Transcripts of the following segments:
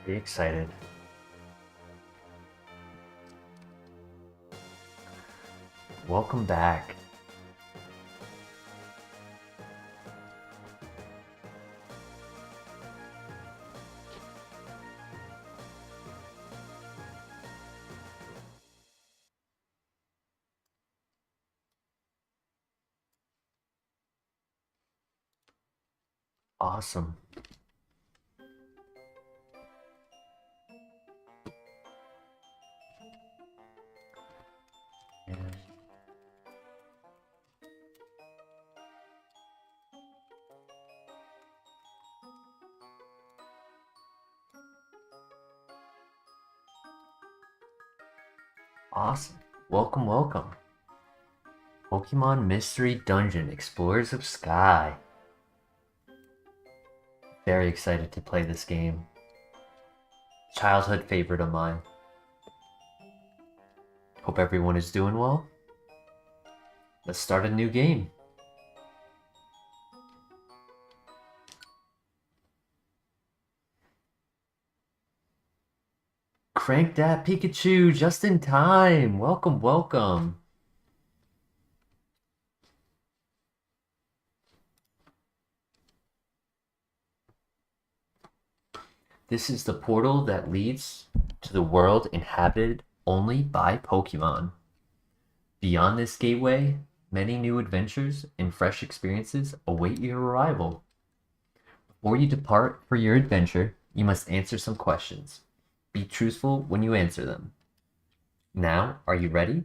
Very excited. Welcome back. Awesome. Yeah. Awesome. Welcome, welcome. Pokemon Mystery Dungeon, Explorers of Sky. Very excited to play this game. Childhood favorite of mine. Hope everyone is doing well. Let's start a new game. Crank that Pikachu just in time. Welcome, welcome. This is the portal that leads to the world inhabited only by Pokemon. Beyond this gateway, many new adventures and fresh experiences await your arrival. Before you depart for your adventure, you must answer some questions. Be truthful when you answer them. Now, are you ready?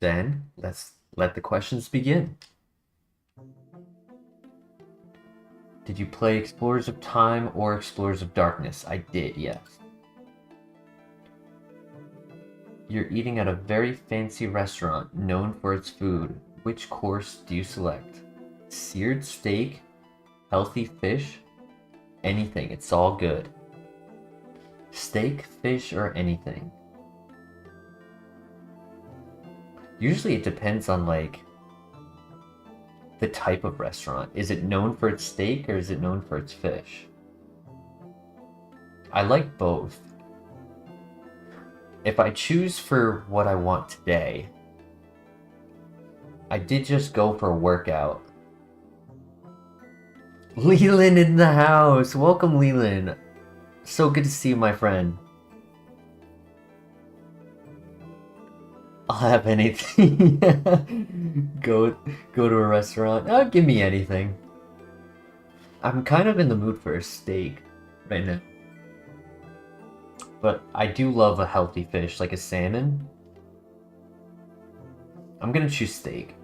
Then, let's let the questions begin. Did you play Explorers of Time or Explorers of Darkness? I did, yes. You're eating at a very fancy restaurant known for its food. Which course do you select? Seared steak, healthy fish, anything. It's all good. Steak, fish, or anything. Usually it depends on like the type of restaurant. Is it known for its steak or is it known for its fish? I like both. If I choose for what I want today, I did just go for a workout. Leland in the house! Welcome, Leland. So good to see you, my friend. I'll have anything. go to a restaurant. Oh, give me anything. I'm kind of in the mood for a steak right now. But I do love a healthy fish, like a salmon. I'm gonna choose steak.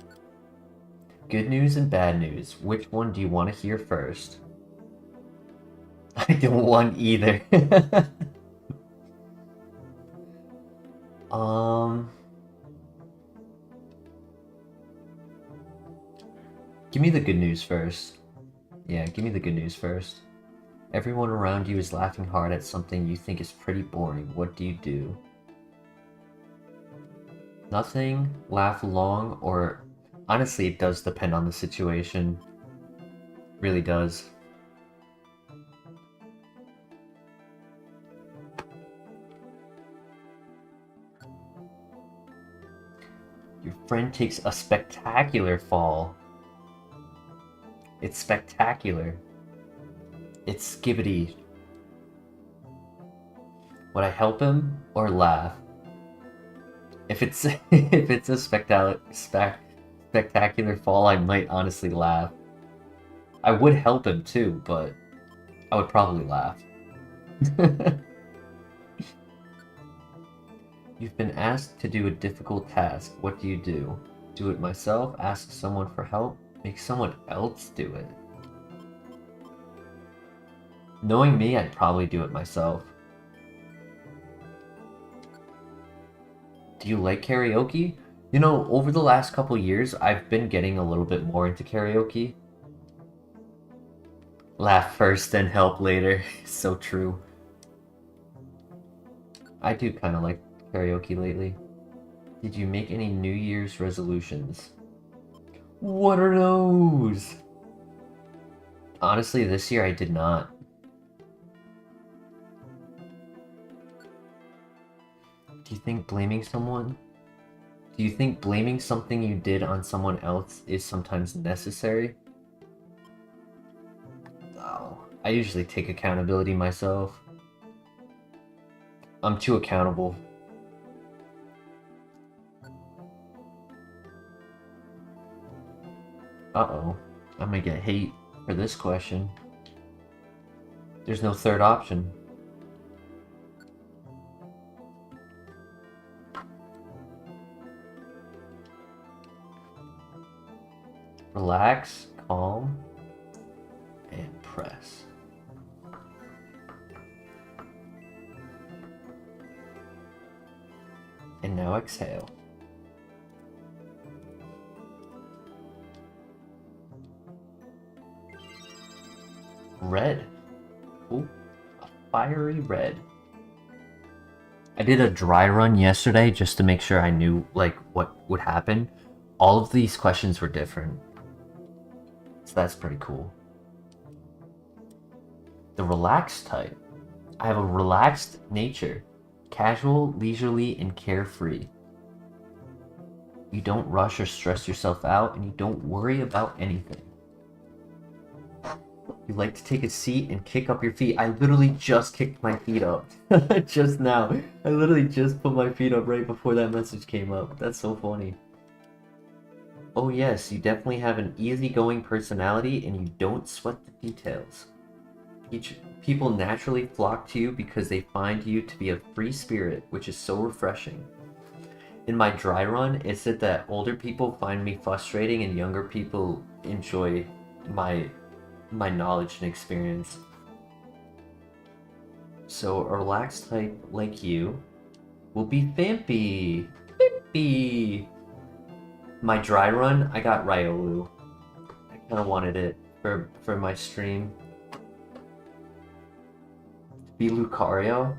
Good news and bad news. Which one do you want to hear first? I don't want either. Give me the good news first. Yeah, give me the good news first. Everyone around you is laughing hard at something you think is pretty boring. What do you do? Nothing, laugh long, or... Honestly, it does depend on the situation. Really does. Your friend takes a spectacular fall. It's spectacular. It's skibbity. Would I help him or laugh? If it's if it's a spectacular fall, I might honestly laugh. I would help him too, but I would probably laugh. You've been asked to do a difficult task. What do you do? Do it myself? Ask someone for help? Make someone else do it? Knowing me, I'd probably do it myself. Do you like karaoke? You know, over the last couple years, I've been getting a little bit more into karaoke. Laugh first, then help later. So true. I do kind of like karaoke lately. Did you make any New Year's resolutions? What are those? Honestly, this year I did not. Do you think blaming someone? Do you think blaming something you did on someone else is sometimes necessary? Oh, I usually take accountability myself. I'm too accountable. Uh-oh. I'm gonna get hate for this question. There's no third option. Relax, calm, and press. And now exhale. Red. Ooh, a fiery red. I did a dry run yesterday just to make sure I knew like what would happen. All of these questions were different. So that's pretty cool. The relaxed type. I have a relaxed nature. Casual, leisurely, and carefree. You don't rush or stress yourself out, and you don't worry about anything. You like to take a seat and kick up your feet. I literally just kicked my feet up. Just now. I literally just put my feet up right before that message came up. That's so funny. Oh yes, you definitely have an easygoing personality and you don't sweat the details. People naturally flock to you because they find you to be a free spirit, which is so refreshing. In my dry run, it said that older people find me frustrating and younger people enjoy my knowledge and experience. So a relaxed type like you will be Vampy. Vampy. My dry run, I got Riolu. I kind of wanted it for my stream. Be Lucario.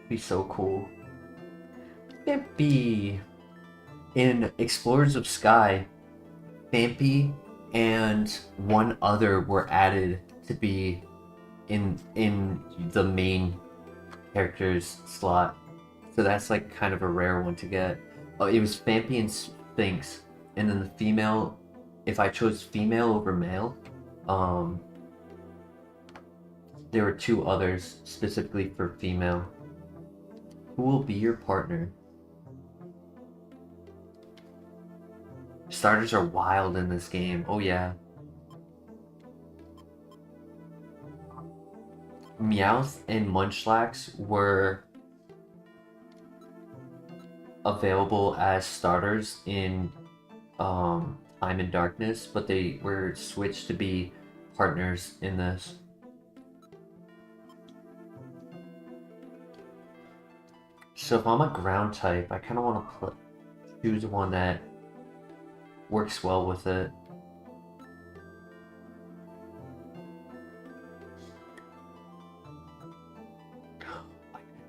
Be so cool. Vampy. In Explorers of Sky, Vampy and one other were added to be in the main characters slot. So that's like kind of a rare one to get. Oh, it was Vampy and Sphinx. And then the female, if I chose female over male, there were two others specifically for female. Who will be your partner? Starters are wild in this game. Oh yeah. Meowth and Munchlax were available as starters in Time and Darkness, but they were switched to be partners in this. So if I'm a ground type, I kind of want to choose one that works well with it.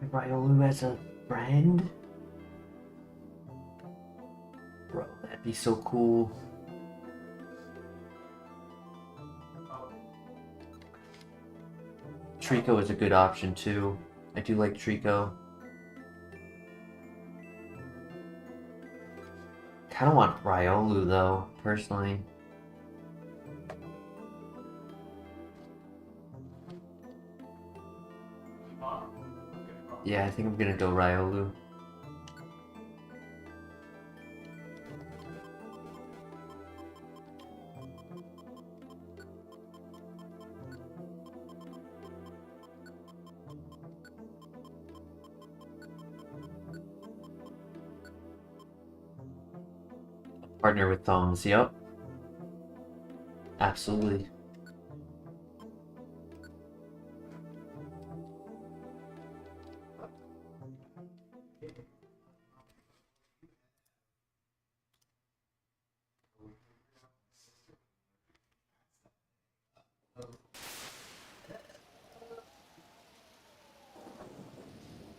Riolu as a friend? Bro, that'd be so cool. Trico is a good option too. I do like Trico. Kind of want Riolu though, personally. Yeah, I think I'm gonna go Riolu. Partner with thumbs, yep. Absolutely.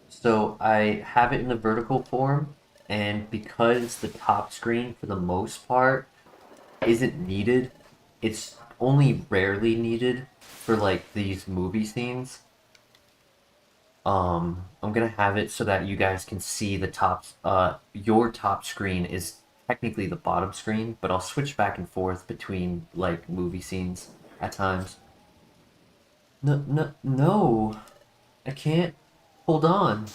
So I have it in the vertical form, and because the top screen for the most part isn't needed, it's only rarely needed for like these movie scenes. I'm gonna have it so that you guys can see the top. Your top screen is technically the bottom screen, but I'll switch back and forth between like movie scenes at times. No, no, no! I can't. Hold on.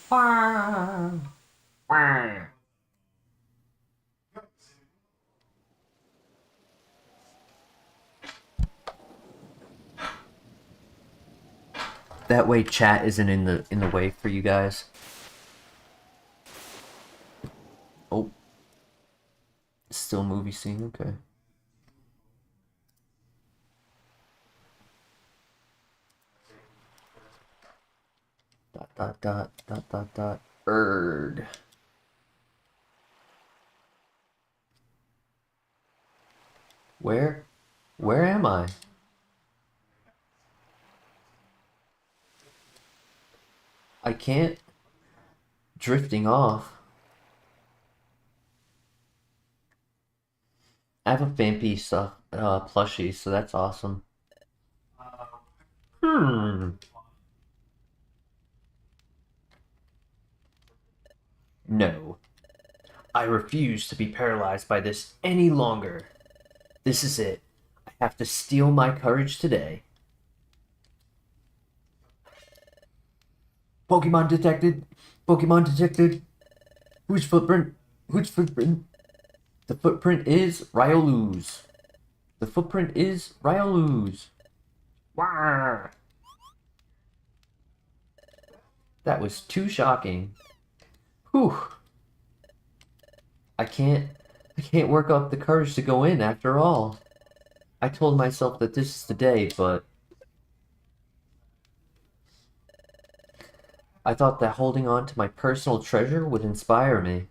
Wah, wah. That way, chat isn't in the way for you guys. Oh, still movie scene. Okay. Dot dot dot dot dot dot. Erd. Where? Where am I? I can't. Drifting off. I have a Vampy stuff plushie, so that's awesome. Hmm. No. I refuse to be paralyzed by this any longer. This is it. I have to steal my courage today. Pokemon detected. Pokemon detected. Whose footprint? Whose footprint? The footprint is Riolu's. The footprint is Riolu's. Wah! That was too shocking. Whew. I can't work up the courage to go in after all. I told myself that this is the day, but I thought that holding on to my personal treasure would inspire me.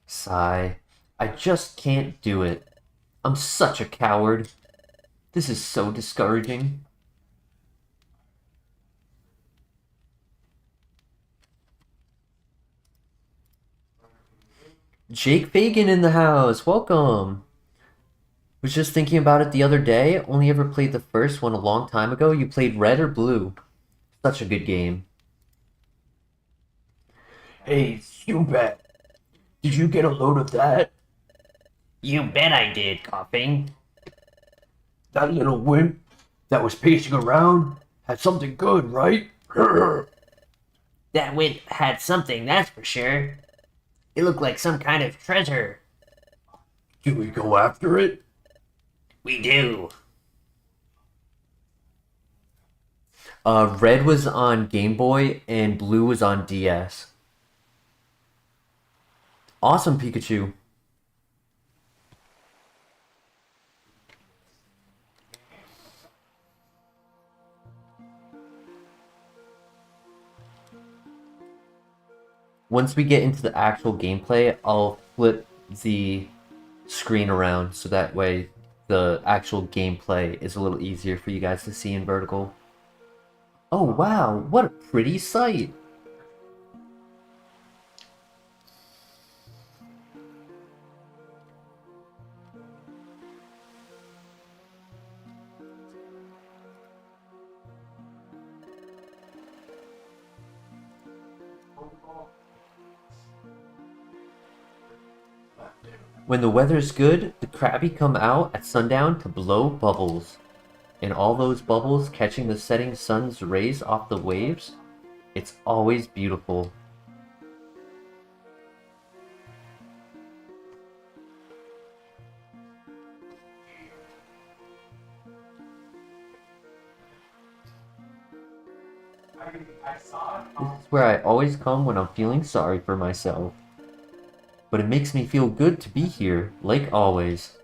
Sigh. I just can't do it. I'm such a coward. This is so discouraging. Jake Fagan in the house. Welcome. Was just thinking about it the other day. Only ever played the first one a long time ago. You played red or blue? Such a good game. Hey, you bet. Did you get a load of that? You bet I did, coughing. That little wimp that was pacing around had something good, right? That wimp had something, that's for sure. It looked like some kind of treasure. Do we go after it? We do. Red was on Game Boy and blue was on DS. Awesome, Pikachu. Once we get into the actual gameplay, I'll flip the screen around so that way the actual gameplay is a little easier for you guys to see in vertical. Oh wow, what a pretty sight! When the weather's good, the Krabby come out at sundown to blow bubbles. And all those bubbles catching the setting sun's rays off the waves, it's always beautiful. This is where I always come when I'm feeling sorry for myself. But it makes me feel good to be here, like always.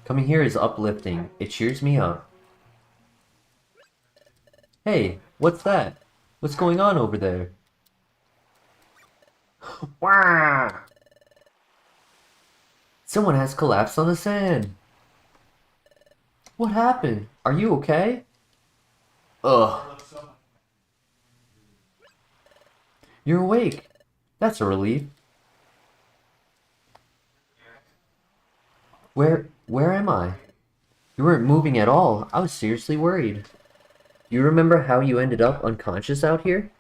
Coming here is uplifting. It cheers me up. Hey, what's that? What's going on over there? Wah! Someone has collapsed on the sand. What happened? Are you okay? Ugh. You're awake. That's a relief. Where am I? You weren't moving at all. I was seriously worried. You remember how you ended up unconscious out here?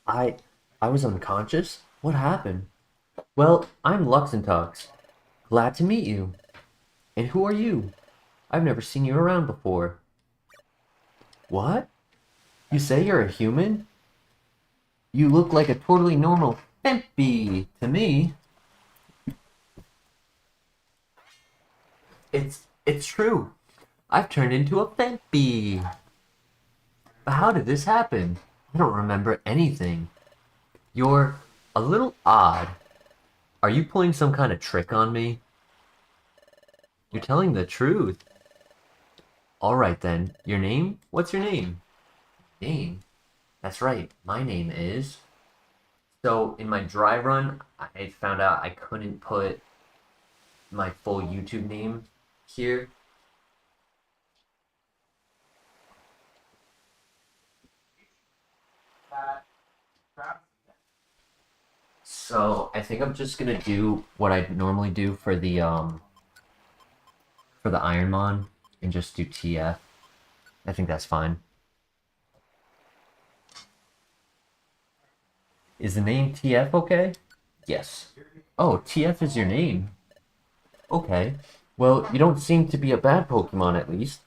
I... I was unconscious? What happened? Well, I'm Luxentox. Glad to meet you. And who are you? I've never seen you around before. What? You say you're a human? You look like a totally normal Fempy to me. It's true. I've turned into a Fempy. But how did this happen? I don't remember anything. You're a little odd. Are you pulling some kind of trick on me? You're telling the truth. Alright then. Your name? What's your name? Name? That's right. My name is... So, in my dry run, I found out I couldn't put my full YouTube name here. So, I think I'm just gonna do what I normally do for the Ironmon and just do TF. I think that's fine. Is the name TF okay? Yes. Oh, TF is your name. Okay. Well, you don't seem to be a bad Pokemon at least.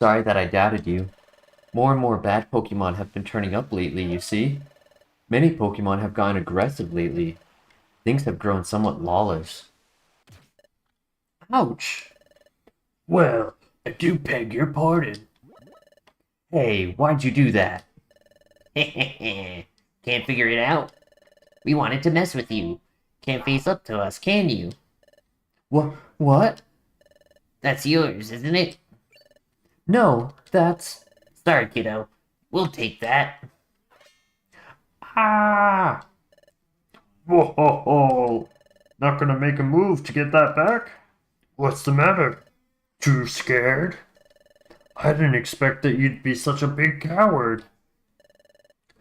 Sorry that I doubted you. More and more bad Pokemon have been turning up lately, you see? Many Pokemon have gotten aggressive lately. Things have grown somewhat lawless. Ouch! Well, I do beg your pardon. Hey, why'd you do that? Can't figure it out? We wanted to mess with you. Can't face up to us, can you? What? That's yours, isn't it? No, that's... Sorry, kiddo. We'll take that. Ah! Whoa, ho, ho. Not gonna make a move to get that back? What's the matter? Too scared? I didn't expect that you'd be such a big coward.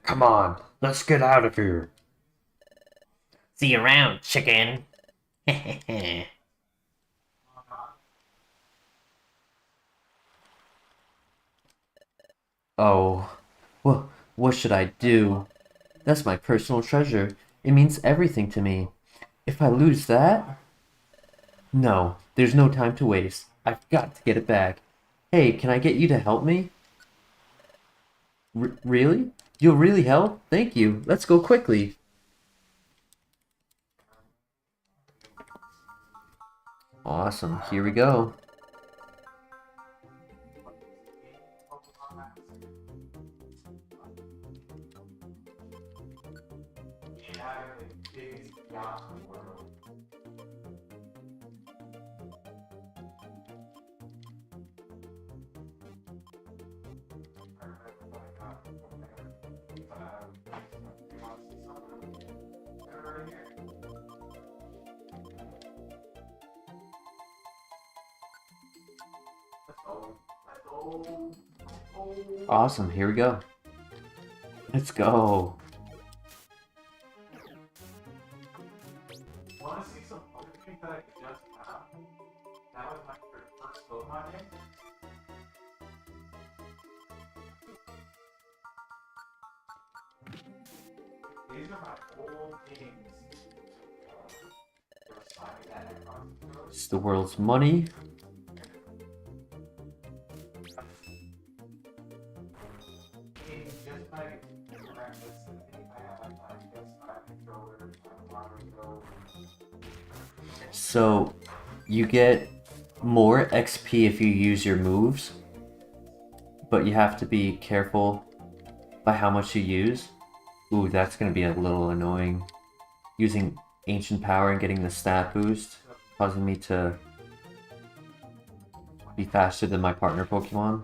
Come on, let's get out of here. See you around, chicken. Oh, well, what should I do? That's my personal treasure. It means everything to me. If I lose that... No, there's no time to waste. I've got to get it back. Hey, can I get you to help me? Really? You'll really help? Thank you. Let's go quickly. Awesome. Here we go. Awesome. Here we go. Let's go. Want to see some Pokemon that I could just have? That was my first Pokemon name. These are my old games. It's the world's money. So, you get more XP if you use your moves, but you have to be careful by how much you use. Ooh, that's gonna be a little annoying. Using Ancient Power and getting the stat boost, causing me to be faster than my partner Pokemon.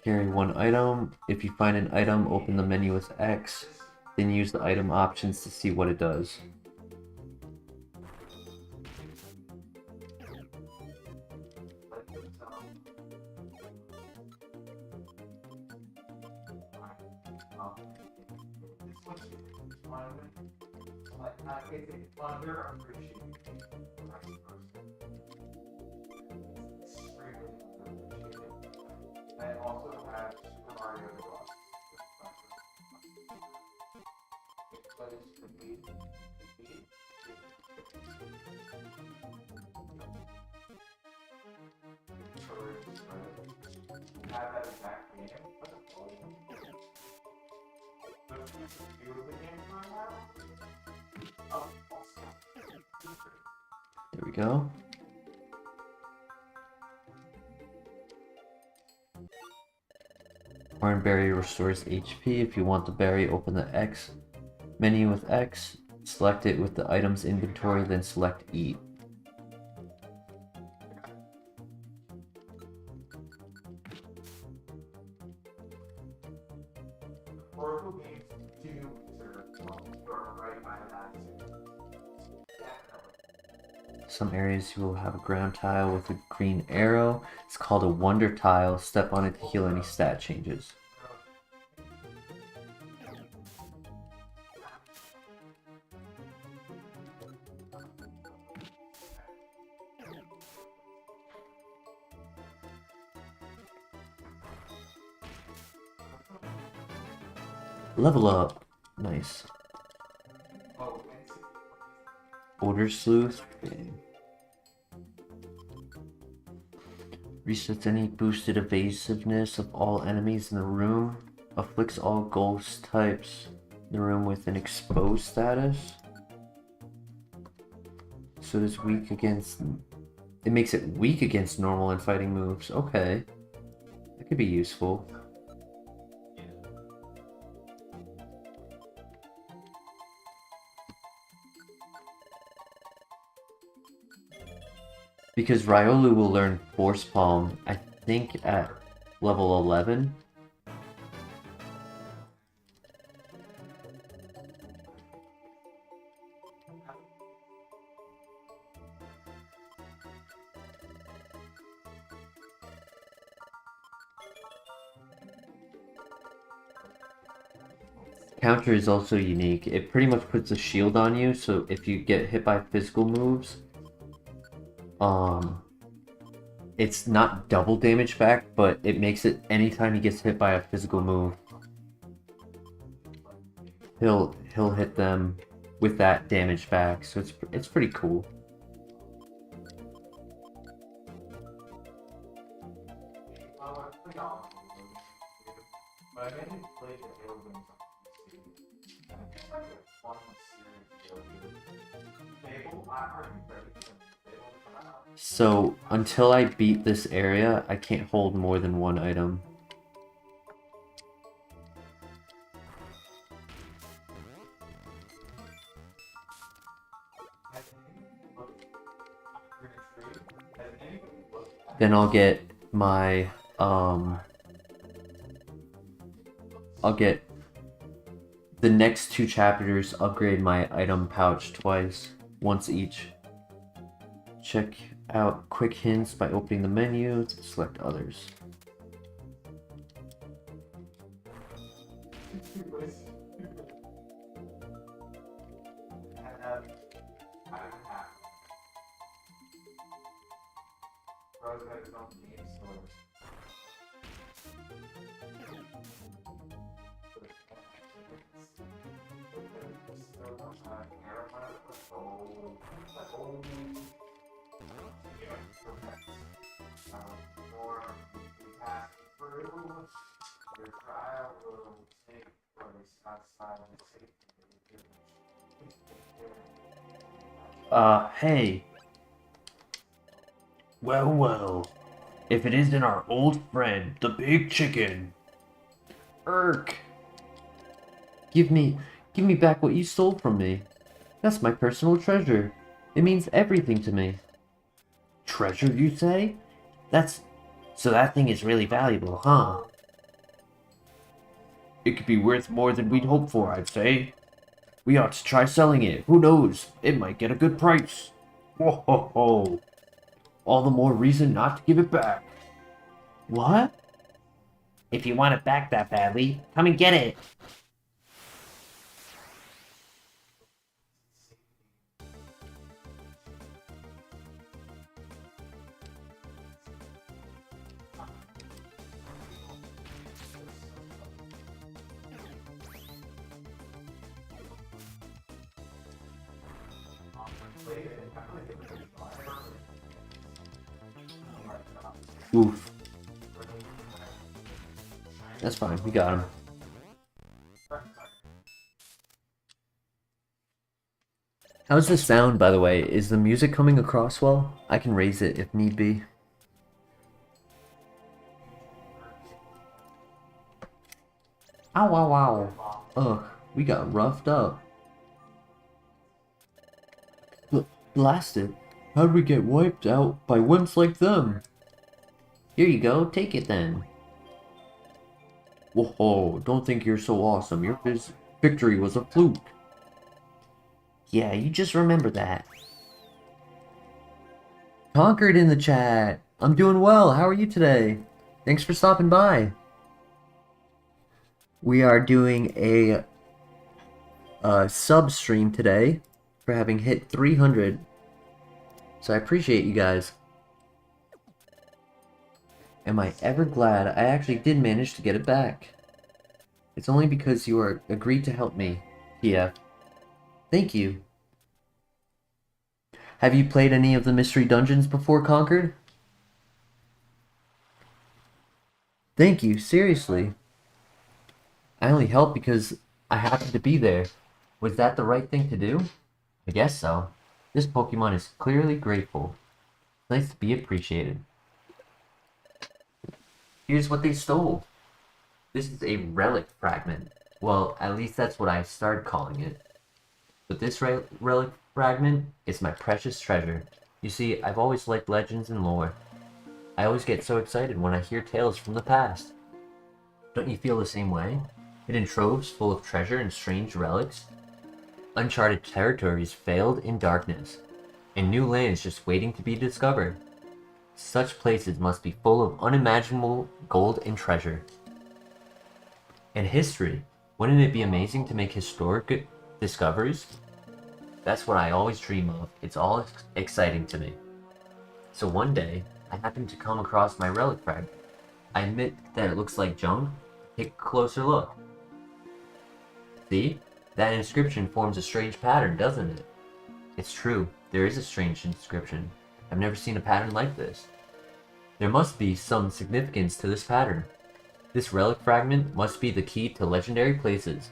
Carry one item. If you find an item, open the menu with X, then use the item options to see what it does. This one's fun. Like, not it's underappreciated. Vice versa. It's extremely underappreciated. I also have Super Mario Bros. But it's the beat. Have that exact game, but the volume. The view of the game right now. Oh, awesome. There we go. Orange berry restores HP. If you want the berry, open the X menu with X, select it with the item's inventory, then select Eat. Oracle games do deserve you're right by that. Definitely. Some areas you will have a ground tile with a green arrow. It's called a wonder tile. Step on it to heal any stat changes. Level up. Nice. Oh, and Order Sleuth. Okay. Resets any boosted evasiveness of all enemies in the room. Afflicts all ghost types in the room with an exposed status. So it's weak against... It makes it weak against normal and fighting moves. Okay. That could be useful. Because Riolu will learn Force Palm, I think at level 11. Counter is also unique. It pretty much puts a shield on you, so if you get hit by physical moves, it's not double damage back, but it makes it anytime he gets hit by a physical move, he'll hit them with that damage back. So it's pretty cool. but I didn't play the Halo games on PC. And it's just like a fun series Halo game. Fable, I already ready for Fable to come out. So until I beat this area, I can't hold more than one item. Has anybody looked at your tree? Has anybody looked at Then I'll get my I'll get the next two chapters, upgrade my item pouch twice, once each. Check out quick hints by opening the menu, select others. I don't have. Rose had his own game stores. Or you pass through, your trial will take place outside of the city. Hey. Well, well. If it isn't our old friend, the big chicken. Irk. Give me back what you stole from me. That's my personal treasure. It means everything to me. Treasure, you say? So that thing is really valuable, huh? It could be worth more than we'd hoped for, I'd say. We ought to try selling it. Who knows? It might get a good price. Whoa ho ho. All the more reason not to give it back. What? If you want it back that badly, come and get it. Oof. That's fine, we got him. How's this sound, by the way? Is the music coming across well? I can raise it if need be. Ow, ow, ow. Ugh, we got roughed up. Blasted. How'd we get wiped out by wimps like them? Here you go, take it then. Whoa, don't think you're so awesome. Your victory was a fluke. Yeah, you just remember that. Conquered in the chat. I'm doing well. How are you today? Thanks for stopping by. We are doing a sub stream today for having hit 300. So I appreciate you guys. Am I ever glad I actually did manage to get it back? It's only because you are agreed to help me, TF. Thank you. Have you played any of the mystery dungeons before, Conquered? Thank you, seriously. I only helped because I happened to be there. Was that the right thing to do? I guess so. This Pokemon is clearly grateful. Nice to be appreciated. Here's what they stole. This is a relic fragment. Well, at least that's what I started calling it. But this relic fragment is my precious treasure. You see, I've always liked legends and lore. I always get so excited when I hear tales from the past. Don't you feel the same way? Hidden troves full of treasure and strange relics? Uncharted territories veiled in darkness, and new lands just waiting to be discovered. Such places must be full of unimaginable gold and treasure. And history. Wouldn't it be amazing to make historic discoveries? That's what I always dream of. It's all exciting to me. So one day, I happened to come across my relic fragment. I admit that it looks like junk. Take a closer look. See? That inscription forms a strange pattern, doesn't it? It's true. There is a strange inscription. I've never seen a pattern like this. There must be some significance to this pattern. This relic fragment must be the key to legendary places,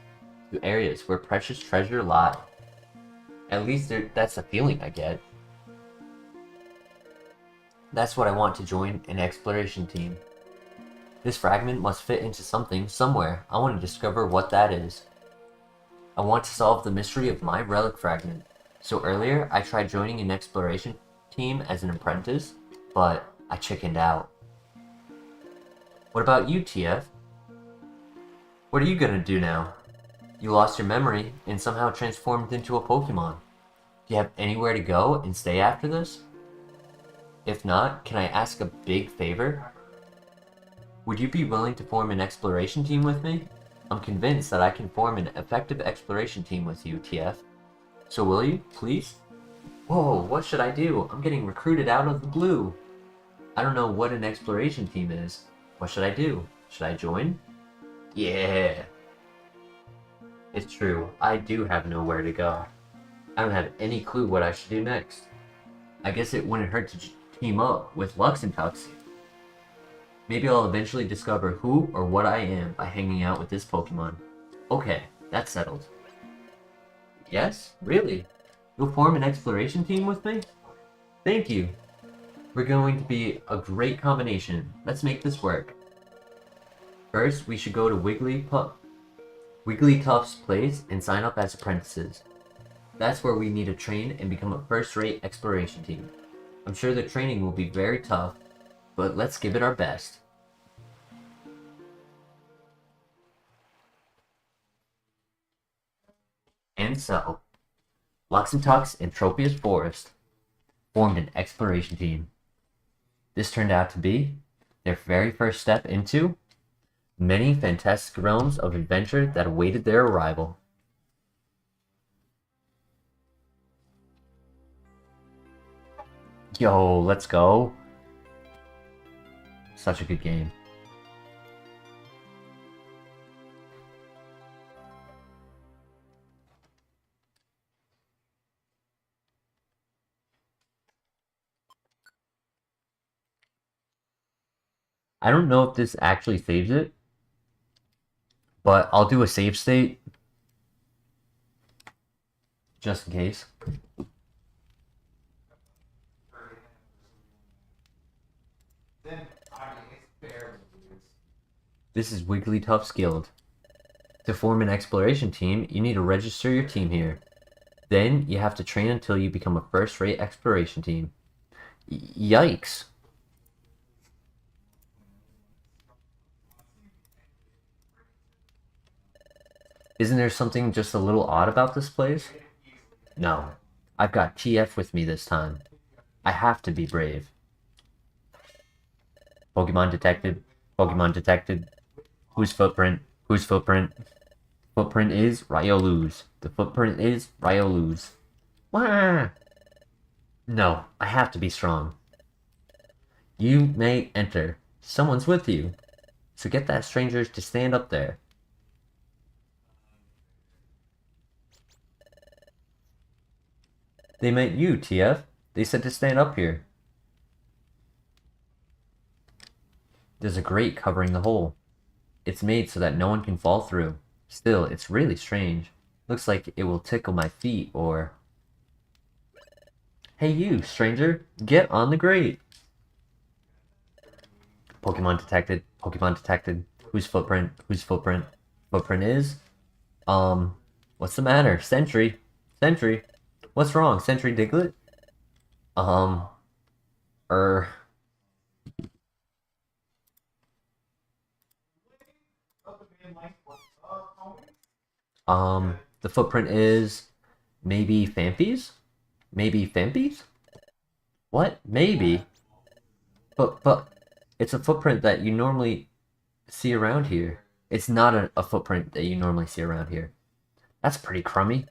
to areas where precious treasure lie. At least that's the feeling I get. That's what I want to join an exploration team. This fragment must fit into something somewhere. I want to discover what that is. I want to solve the mystery of my relic fragment. So earlier, I tried joining an exploration team as an apprentice, but I chickened out. What about you, TF? What are you gonna do now? You lost your memory and somehow transformed into a Pokemon. Do you have anywhere to go and stay after this? If not, can I ask a big favor? Would you be willing to form an exploration team with me? I'm convinced that I can form an effective exploration team with you, TF. So will you, please? Whoa, what should I do? I'm getting recruited out of the blue. I don't know what an exploration team is. What should I do? Should I join? Yeah. It's true, I do have nowhere to go. I don't have any clue what I should do next. I guess it wouldn't hurt to team up with Lux and Tux. Maybe I'll eventually discover who or what I am by hanging out with this Pokemon. Okay, that's settled. Yes? Really? You'll form an exploration team with me? Thank you. We're going to be a great combination. Let's make this work. First, we should go to Wigglytuff's place and sign up as apprentices. That's where we need to train and become a first-rate exploration team. I'm sure the training will be very tough, but let's give it our best. And so, Lux and Tux and Tropius Forest formed an exploration team. This turned out to be their very first step into many fantastic realms of adventure that awaited their arrival. Yo, let's go. Such a good game. I don't know if this actually saves it, but I'll do a save state just in case. Then, I mean, it's barely. This is Wigglytuff's Guild. To form an exploration team, you need to register your team here. Then, you have to train until you become a first-rate exploration team. Yikes. Isn't there something just a little odd about this place? No. I've got TF with me this time. I have to be brave. Pokemon detected. Pokemon detected. Whose footprint? Whose footprint? Footprint is Riolu's. The footprint is Riolu's. Wah! No, I have to be strong. You may enter. Someone's with you. So get that stranger to stand up there. They meant you, TF. They said to stand up here. There's a grate covering the hole. It's made so that no one can fall through. Still, it's really strange. Looks like it will tickle my feet or... Hey you, stranger, get on the grate. Pokemon detected. Pokemon detected. Whose footprint? Whose footprint? Footprint is... What's the matter? Sentry. Sentry. What's wrong? Sentry Diglett? The footprint is maybe Fampies? Maybe Fampies? What? Maybe? But it's a footprint that you normally see around here. It's not a footprint that you normally see around here. That's pretty crummy.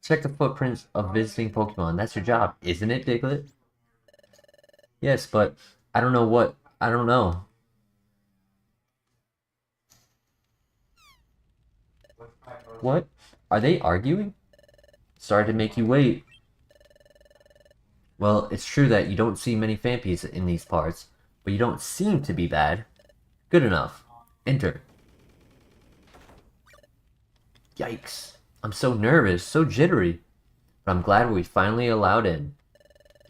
Check the footprints of visiting Pokemon. That's your job, isn't it, Diglett? Yes, but I don't know what... I don't know. What? Are they arguing? Sorry to make you wait. Well, it's true that you don't see many Fampies in these parts, but you don't seem to be bad. Good enough. Enter. Yikes. I'm so nervous, so jittery. But I'm glad we finally allowed in.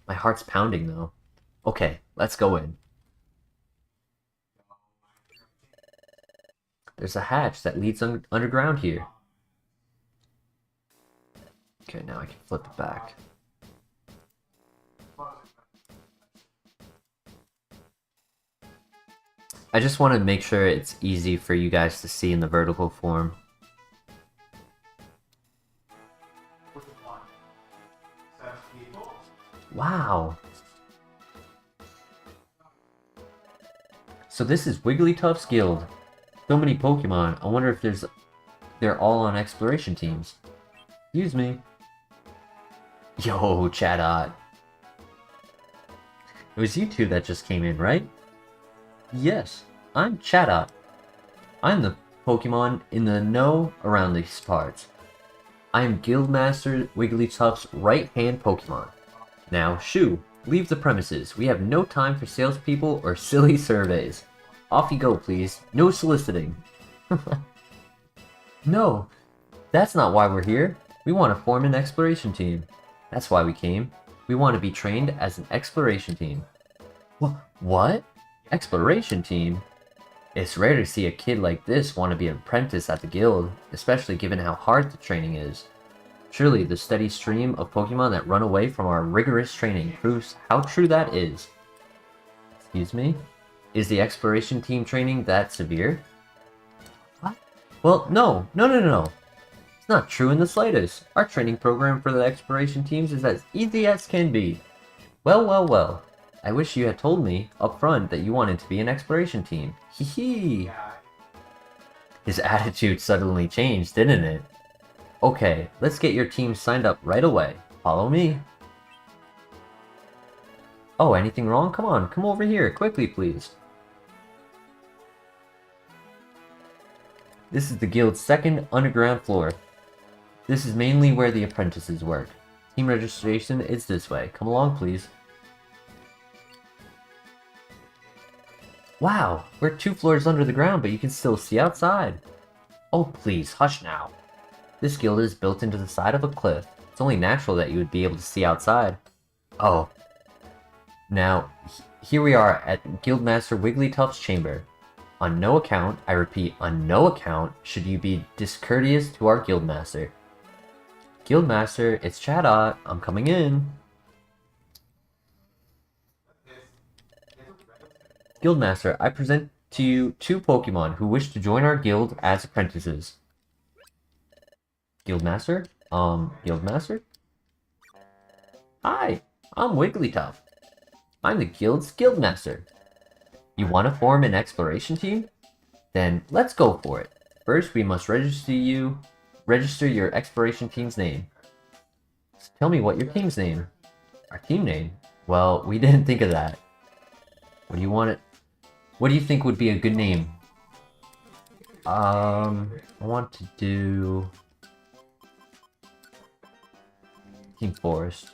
My heart's pounding, though. Okay, let's go in. There's a hatch that leads underground here. Okay, now I can flip it back. I just want to make sure it's easy for you guys to see in the vertical form. Wow. So this is Wigglytuff's Guild. So many Pokemon. I wonder if they're all on exploration teams. Excuse me. Yo, Chatot. It was you two that just came in, right? Yes, I'm Chatot. I'm the Pokemon in the know around these parts. I am Guildmaster Wigglytuff's right-hand Pokemon. Now, shoo, leave the premises. We have no time for salespeople or silly surveys. Off you go, please. No soliciting. No, that's not why we're here. We want to form an exploration team. That's why we came. We want to be trained as an exploration team. What? Exploration team? It's rare to see a kid like this want to be an apprentice at the guild, especially given how hard the training is. Surely the steady stream of Pokemon that run away from our rigorous training proves how true that is. Excuse me? Is the exploration team training that severe? What? Well, no. It's not true in the slightest. Our training program for the exploration teams is as easy as can be. Well. I wish you had told me up front that you wanted to be an exploration team. Hee hee. His attitude suddenly changed, didn't it? Okay, let's get your team signed up right away. Follow me. Oh, anything wrong? Come on, come over here, quickly please. This is the guild's second underground floor. This is mainly where the apprentices work. Team registration is this way. Come along, please. Wow, we're 2 floors under the ground, but you can still see outside. Oh, please, hush now. This guild is built into the side of a cliff. It's only natural that you would be able to see outside. Oh. Now, here we are at Guildmaster Wigglytuff's chamber. On no account, I repeat, on no account, should you be discourteous to our Guildmaster. Guildmaster, it's Chadot. I'm coming in. Guildmaster, I present to you 2 Pokemon who wish to join our guild as apprentices. Guildmaster? Guildmaster? Hi, I'm Wigglytuff. I'm the guild's Guildmaster. You want to form an exploration team? Then let's go for it. First, we must register your exploration team's name. So tell me what your team's name. Our team name? Well, we didn't think of that. What do you want it? What do you think would be a good name? I want to do Team Forest.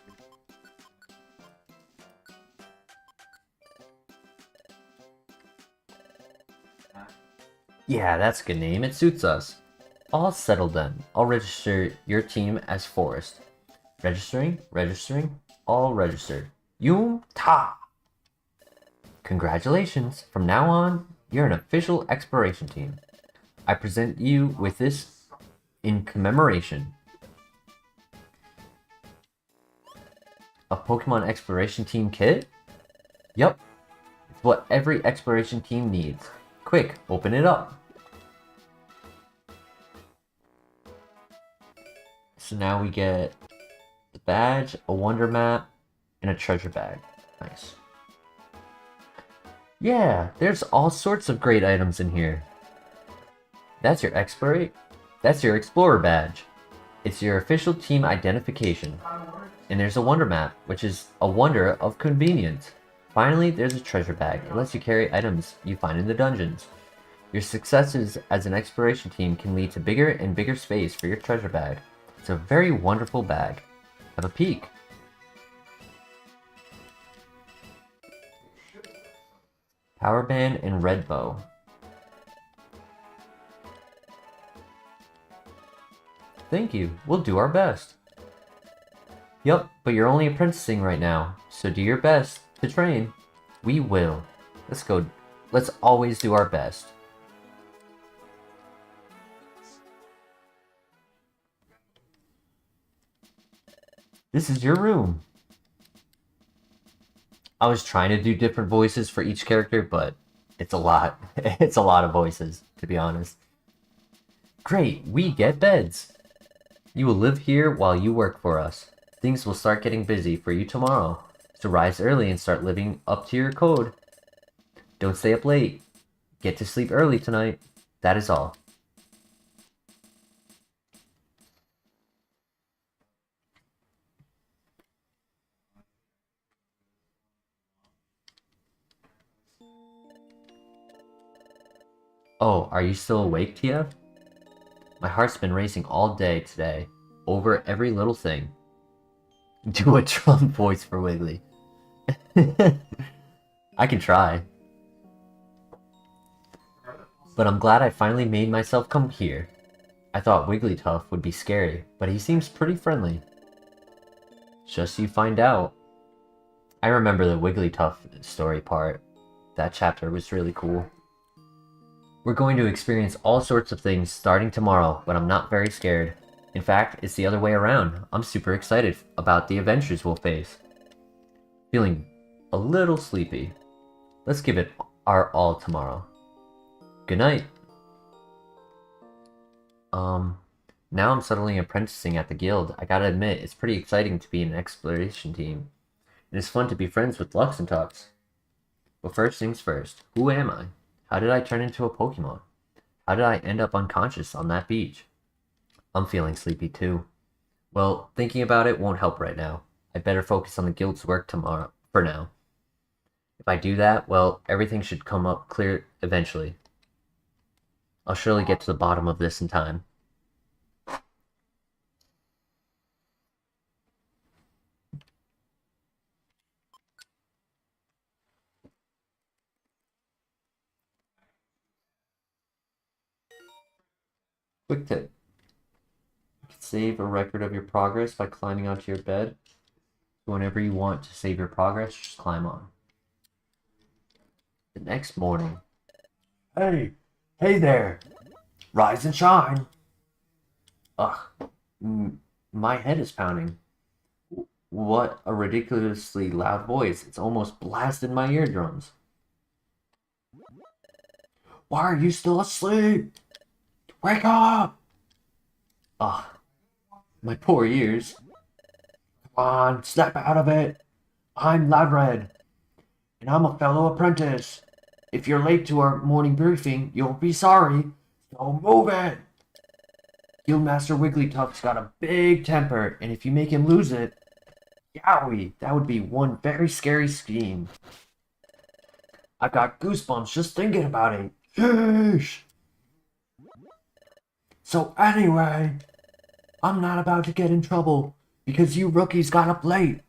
Yeah, that's a good name. It suits us. All settled then. I'll register your team as Forest. Registering, all registered. Yum Ta! Congratulations. From now on, you're an official exploration team. I present you with this in commemoration. A Pokemon exploration team kit? Yup. It's what every exploration team needs. Quick, open it up. So now we get the badge, a wonder map, and a treasure bag. Nice. Yeah, there's all sorts of great items in here. That's your explorer badge. It's your official team identification. And there's a wonder map, which is a wonder of convenience. Finally, there's a treasure bag. It lets you carry items you find in the dungeons. Your successes as an exploration team can lead to bigger and bigger space for your treasure bag. It's a very wonderful bag. Have a peek. Power band and red bow. Thank you. We'll do our best. Yup, but you're only apprenticing right now, so do your best to train. We will. Let's go. Let's always do our best. This is your room. I was trying to do different voices for each character, but it's a lot. It's a lot of voices, to be honest. Great, we get beds. You will live here while you work for us. Things will start getting busy for you tomorrow, so rise early and start living up to your code. Don't stay up late. Get to sleep early tonight. That is all. Oh, are you still awake, Tia? My heart's been racing all day today, over every little thing. Do a Trump voice for Wiggly. I can try. But I'm glad I finally made myself come here. I thought Wigglytuff would be scary, but he seems pretty friendly. Just you find out. I remember the Wigglytuff story part. That chapter was really cool. We're going to experience all sorts of things starting tomorrow, but I'm not very scared. In fact, it's the other way around. I'm super excited about the adventures we'll face. Feeling a little sleepy. Let's give it our all tomorrow. Good night. Now I'm suddenly apprenticing at the guild. I gotta admit, it's pretty exciting to be in an exploration team. It is fun to be friends with Lux and Tux. But first things first, who am I? How did I turn into a Pokemon? How did I end up unconscious on that beach? I'm feeling sleepy too. Well, thinking about it won't help right now. I better focus on the guild's work tomorrow, for now. If I do that, well, everything should come up clear eventually. I'll surely get to the bottom of this in time. Quick tip. You can save a record of your progress by climbing onto your bed. So whenever you want to save your progress, just climb on. The next morning. Hey, hey there. Rise and shine. Ugh, my head is pounding. What a ridiculously loud voice. It's almost blasted my eardrums. Why are you still asleep? Wake up! Ugh, my poor ears. Come on, snap out of it. I'm Ladred, and I'm a fellow apprentice. If you're late to our morning briefing, you'll be sorry. So move it. Guildmaster Wigglytuff's got a big temper, and if you make him lose it, yowie, that would be one very scary scheme. I've got goosebumps just thinking about it. Sheesh. So anyway, I'm not about to get in trouble because you rookies got up late.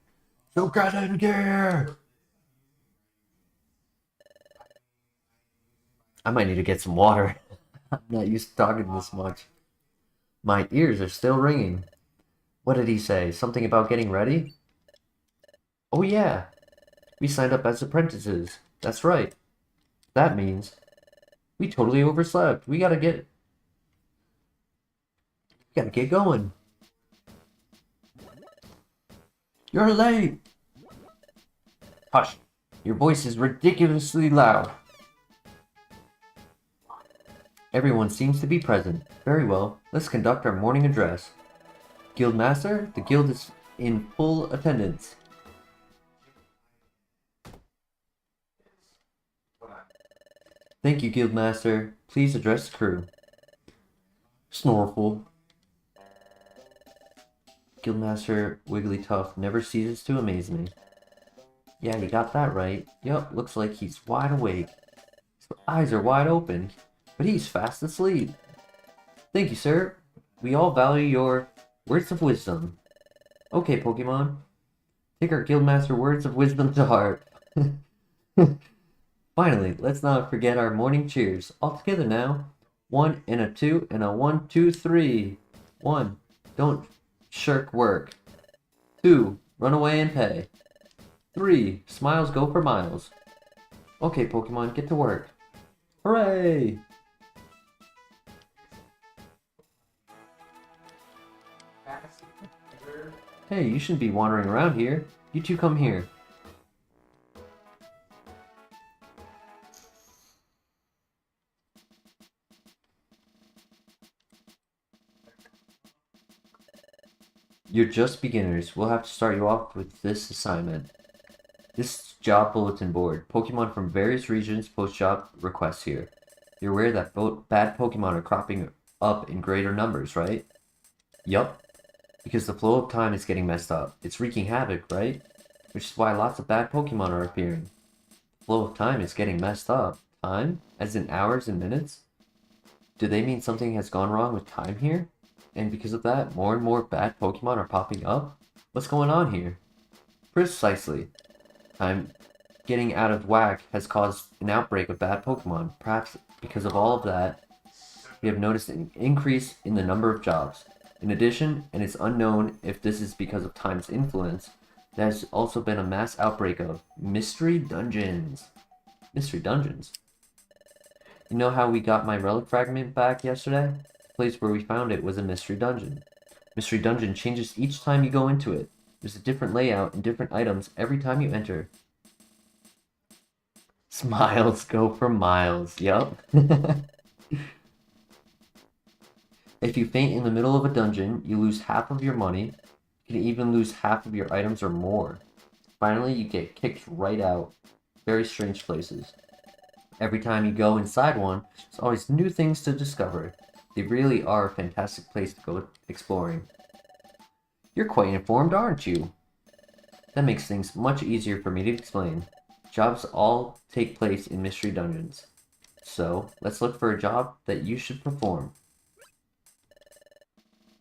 So get in gear. I might need to get some water. I'm not used to talking this much. My ears are still ringing. What did he say? Something about getting ready? Oh yeah, we signed up as apprentices. That's right. That means we totally overslept. We gotta get going. You're late. Hush. Your voice is ridiculously loud. Everyone seems to be present. Very well. Let's conduct our morning address. Guildmaster, the guild is in full attendance. Thank you, Guildmaster. Please address the crew. Snorful. Guildmaster Wigglytuff never ceases to amaze me. Yeah, you got that right. Yup, looks like he's wide awake. His eyes are wide open, but he's fast asleep. Thank you, sir. We all value your words of wisdom. Okay, Pokemon. Take our Guildmaster words of wisdom to heart. Finally, let's not forget our morning cheers. All together now. 1 and a 2 and a 1, 2, 3. 1. Don't shirk work. 2. Run away and pay. 3. Smiles go for miles. Okay, Pokemon, get to work. Hooray! Hey, you shouldn't be wandering around here. You two come here. You're just beginners. We'll have to start you off with this assignment. This job bulletin board. Pokemon from various regions post job requests here. You're aware that bad Pokemon are cropping up in greater numbers, right? Yup. Because the flow of time is getting messed up. It's wreaking havoc, right? Which is why lots of bad Pokemon are appearing. The flow of time is getting messed up. Time? As in hours and minutes? Do they mean something has gone wrong with time here? And because of that, more and more bad Pokemon are popping up? What's going on here? Precisely. Time getting out of whack has caused an outbreak of bad Pokemon. Perhaps because of all of that, we have noticed an increase in the number of jobs. In addition, and it's unknown if this is because of time's influence, there has also been a mass outbreak of mystery dungeons. Mystery dungeons? You know how we got my relic fragment back yesterday? The place where we found it was a mystery dungeon. Mystery dungeon changes each time you go into it. There's a different layout and different items every time you enter. Smiles go for miles, yup. If you faint in the middle of a dungeon, you lose half of your money. You can even lose half of your items or more. Finally, you get kicked right out. Very strange places. Every time you go inside one, there's always new things to discover. They really are a fantastic place to go exploring. You're quite informed, aren't you? That makes things much easier for me to explain. Jobs all take place in mystery dungeons. So, let's look for a job that you should perform.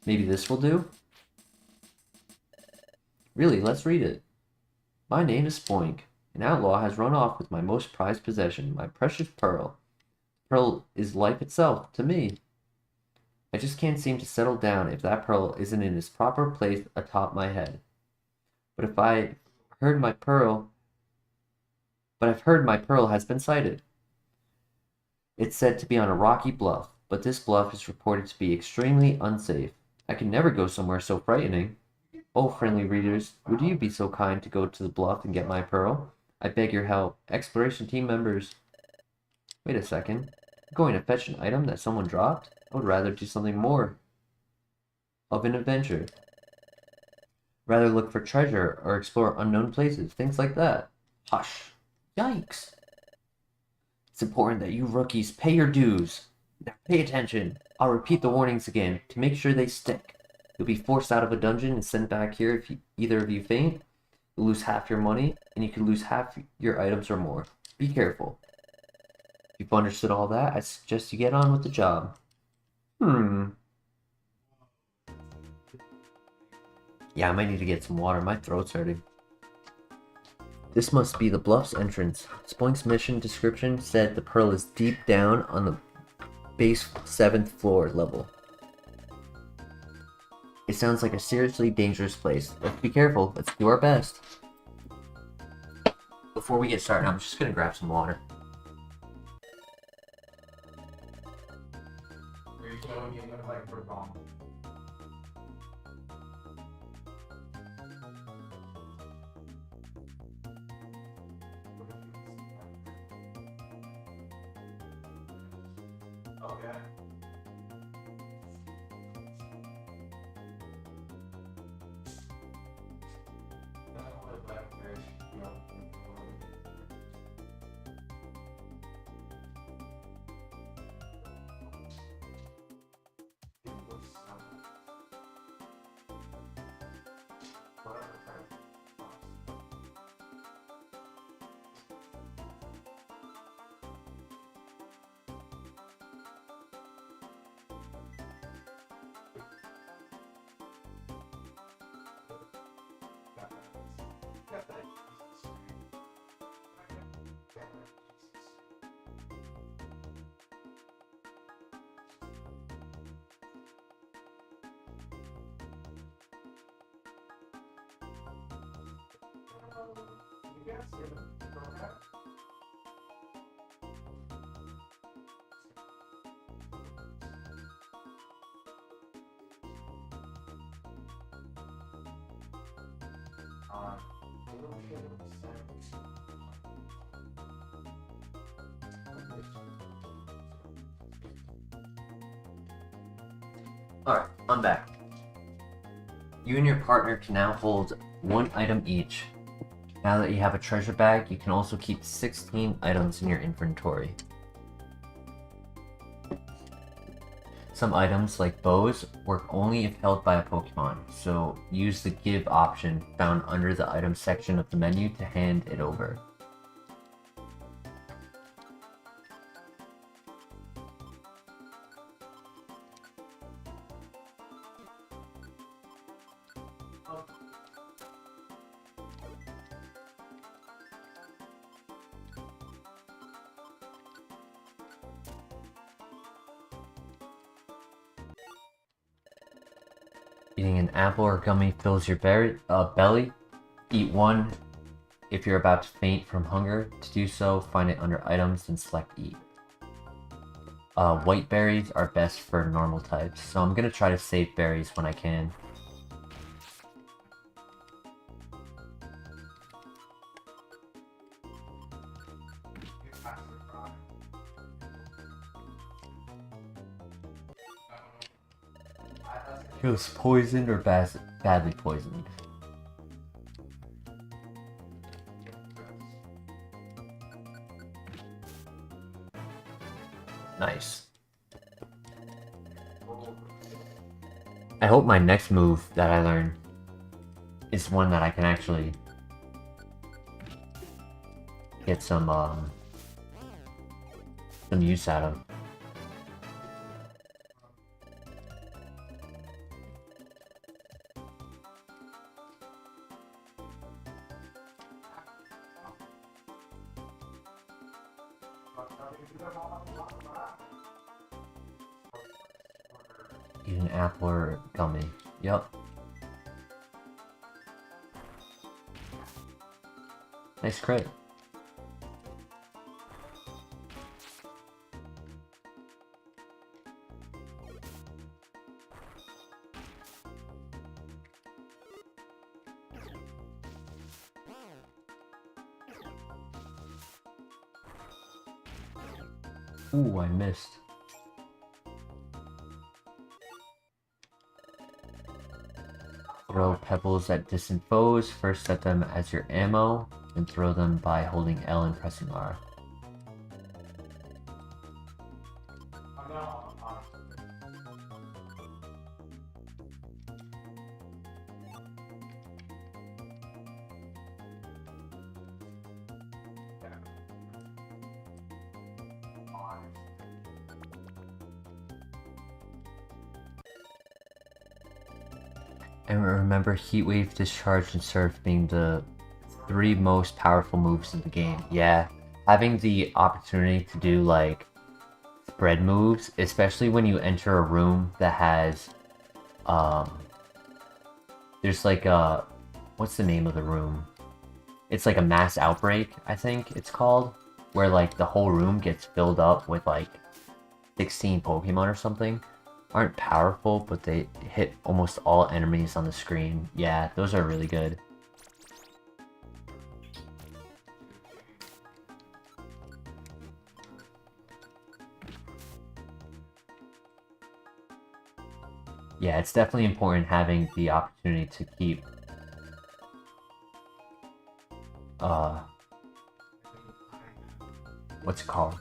Maybe this will do? Really, let's read it. My name is Spoink. An outlaw has run off with my most prized possession, my precious pearl. Pearl is life itself to me. I just can't seem to settle down if that pearl isn't in its proper place atop my head. But if I heard my pearl, but I've heard my pearl has been sighted. It's said to be on a rocky bluff, but this bluff is reported to be extremely unsafe. I can never go somewhere so frightening. Oh, friendly readers, would you be so kind to go to the bluff and get my pearl? I beg your help. Exploration team members. Wait a second. I'm going to fetch an item that someone dropped? I would rather do something more of an adventure. Rather look for treasure or explore unknown places, things like that. Hush. Yikes. It's important that you rookies pay your dues. Now pay attention. I'll repeat the warnings again to make sure they stick. You'll be forced out of a dungeon and sent back here if either of you faint. You'll lose half your money, and you can lose half your items or more. Be careful. If you've understood all that, I suggest you get on with the job. Yeah, I might need to get some water. My throat's hurting. This must be the bluff's entrance. Spoink's mission description said the pearl is deep down on the base 7th floor level. It sounds like a seriously dangerous place. Let's be careful. Let's do our best. Before we get started, I'm just gonna grab some water. Are you showing me look like we're wrong? Okay. Alright, I'm back. You and your partner can now hold one item each. Now that you have a treasure bag, you can also keep 16 items in your inventory. Some items, like bows, work only if held by a Pokemon, so use the give option found under the item section of the menu to hand it over. Eating an apple or gummy fills your belly. Eat one if you're about to faint from hunger. To do so, find it under items and select eat. White berries are best for normal types, so I'm gonna try to save berries when I can. He was poisoned or badly poisoned. Nice. I hope my next move that I learn is one that I can actually get some use out of. Eat an apple or gummy. Yup. Nice crit. Ooh, I missed. Throw pebbles at distant foes. First set them as your ammo, then throw them by holding L and pressing R. And remember Heat Wave, Discharge, and Surf being the 3 most powerful moves in the game. Yeah, having the opportunity to do like spread moves, especially when you enter a room that has there's like a, what's the name of the room? It's like a mass outbreak, I think it's called, where like the whole room gets filled up with like 16 Pokemon or something. Aren't powerful, but they hit almost all enemies on the screen. Yeah, those are really good. Yeah, it's definitely important having the opportunity to keep what's it called?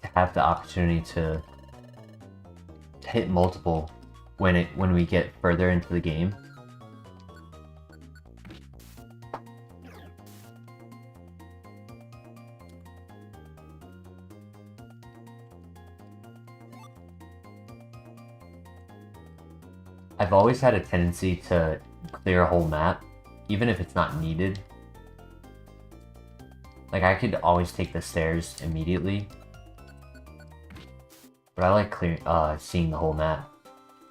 To have the opportunity to hit multiple when we get further into the game. I've always had a tendency to clear a whole map, even if it's not needed. Like, I could always take the stairs immediately. But I like seeing the whole map.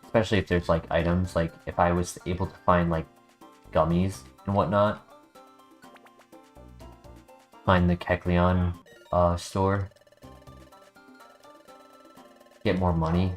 Especially if there's, like, items. Like, if I was able to find, like, gummies and whatnot. Find the Kecleon store. Get more money.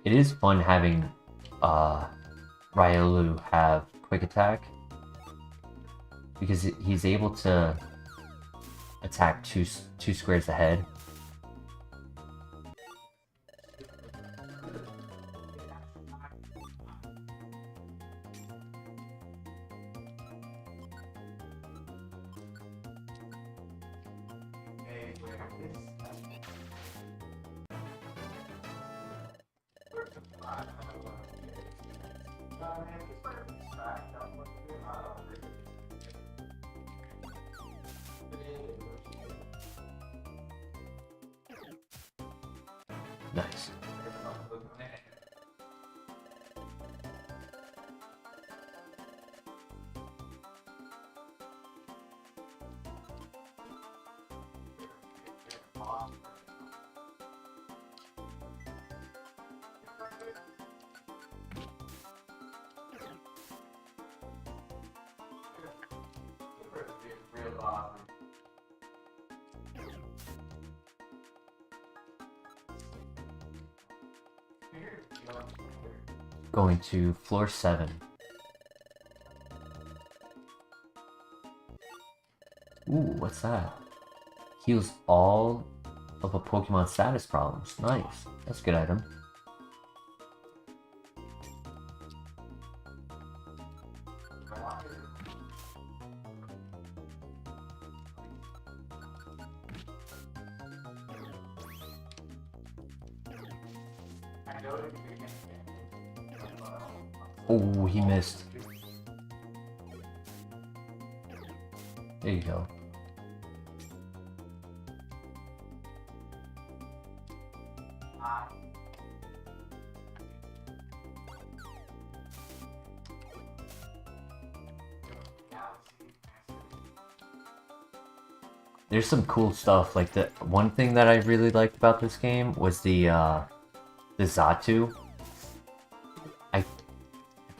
It is fun having Ryolu have quick attack because he's able to attack two squares ahead. Nice. Going to floor 7. Ooh, what's that? Heals all of a Pokemon's status problems. Nice. That's a good item. Oh, he missed. There you go. There's some cool stuff. Like the one thing that I really liked about this game was the Zatu. I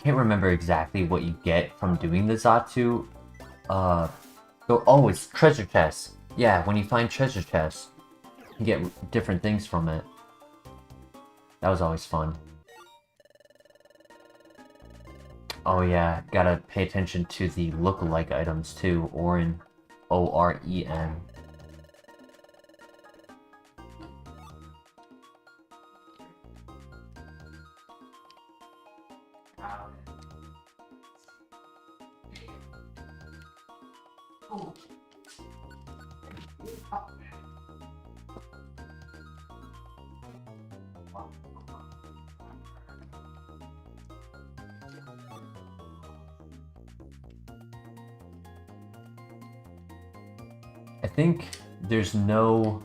can't remember exactly what you get from doing the Zatu. Oh, it's treasure chests. Yeah, when you find treasure chests, you get different things from it. That was always fun. Oh yeah, gotta pay attention to the look-alike items too. Oren. O-R-E-N. I think there's no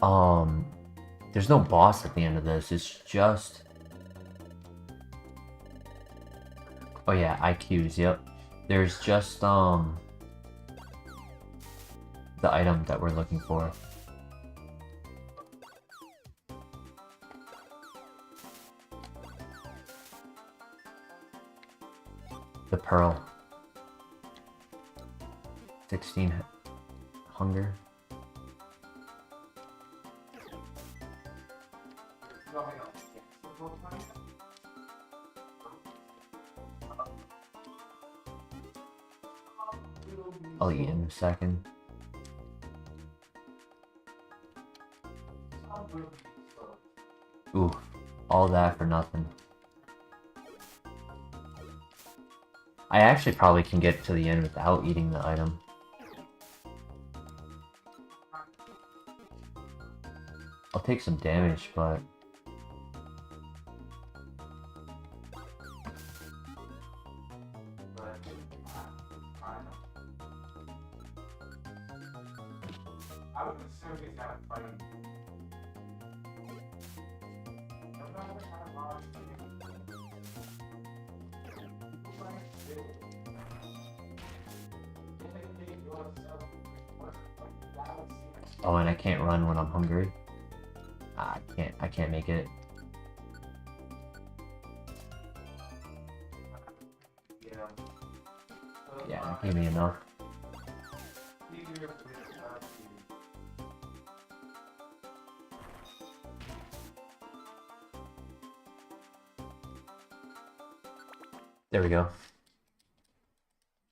boss at the end of this. It's just, oh yeah, IQs. Yep. There's just the item that we're looking for. The pearl. 16 hunger. I'll eat in a second. Ooh, all that for nothing. I actually probably can get to the end without eating the item. I'll take some damage, but I would assume he's got a fight. oh, and I can't run when I'm hungry. I can't make it. Yeah, that gave me enough. There we go.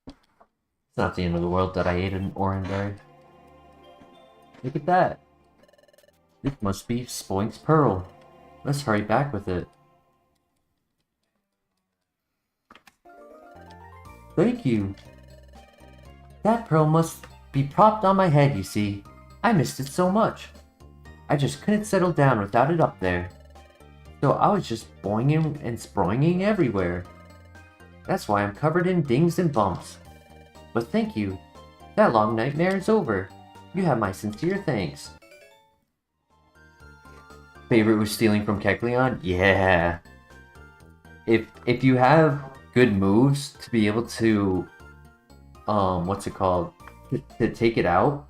It's not the end of the world that I ate an orange berry. Look at that. This must be Spoink's pearl. Let's hurry back with it. Thank you. That pearl must be propped on my head, you see. I missed it so much. I just couldn't settle down without it up there. So I was just boinging and sproinging everywhere. That's why I'm covered in dings and bumps. But thank you. That long nightmare is over. You have my sincere thanks. Favorite was stealing from Kecleon? Yeah. If you have good moves to be able to what's it called? To take it out,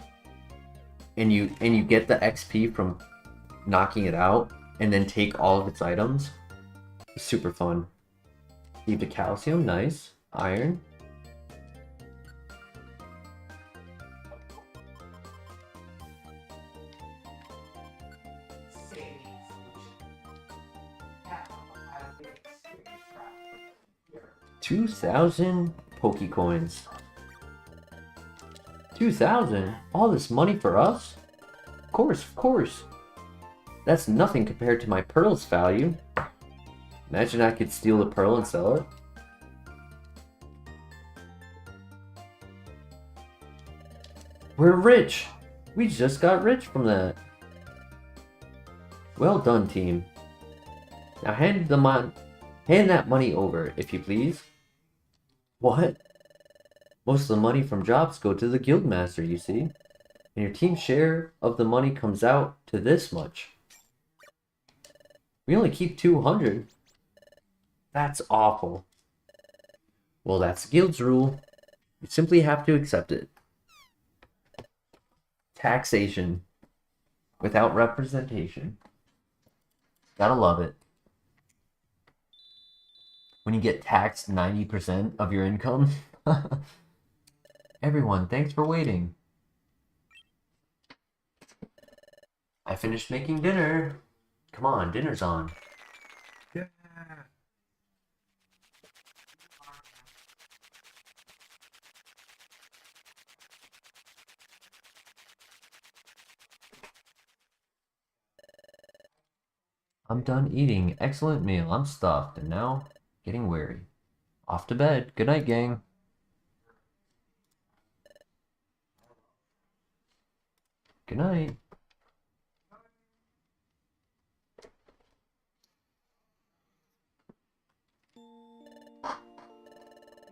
and you get the XP from knocking it out and then take all of its items. It's super fun. Leave the calcium, nice. Iron. $2,000 Pokecoins. 2,000? All this money for us? Of course, of course. That's nothing compared to my pearl's value. Imagine I could steal the pearl and sell it. We're rich! We just got rich from that. Well done, team. Now hand Hand that money over, if you please. What? Most of the money from jobs go to the guildmaster, you see. And your team's share of the money comes out to this much. We only keep 200. That's awful. Well, that's the guild's rule. You simply have to accept it. Taxation. Without representation. Gotta love it. When you get taxed 90% of your income. Everyone, thanks for waiting. I finished making dinner. Come on, dinner's on. Yeah. I'm done eating. Excellent meal. I'm stuffed and now getting weary. Off to bed. Good night, gang. Good night.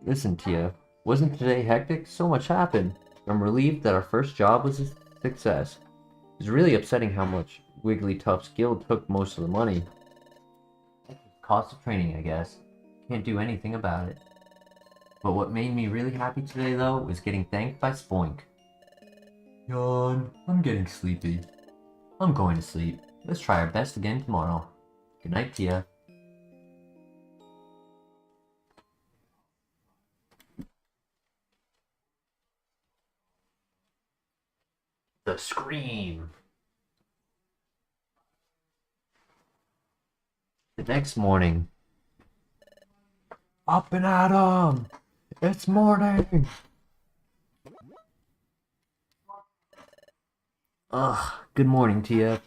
Listen, Tia. Wasn't today hectic? So much happened. I'm relieved that our first job was a success. It's really upsetting how much Wigglytuff's guild took most of the money. Cost of training, I guess. Can't do anything about it. But what made me really happy today, though, was getting thanked by Spoink. Yawn. I'm getting sleepy. I'm going to sleep. Let's try our best again tomorrow. Good night, Tia. The scream. The next morning. Up and at 'em! It's morning! Ugh, good morning, Tia.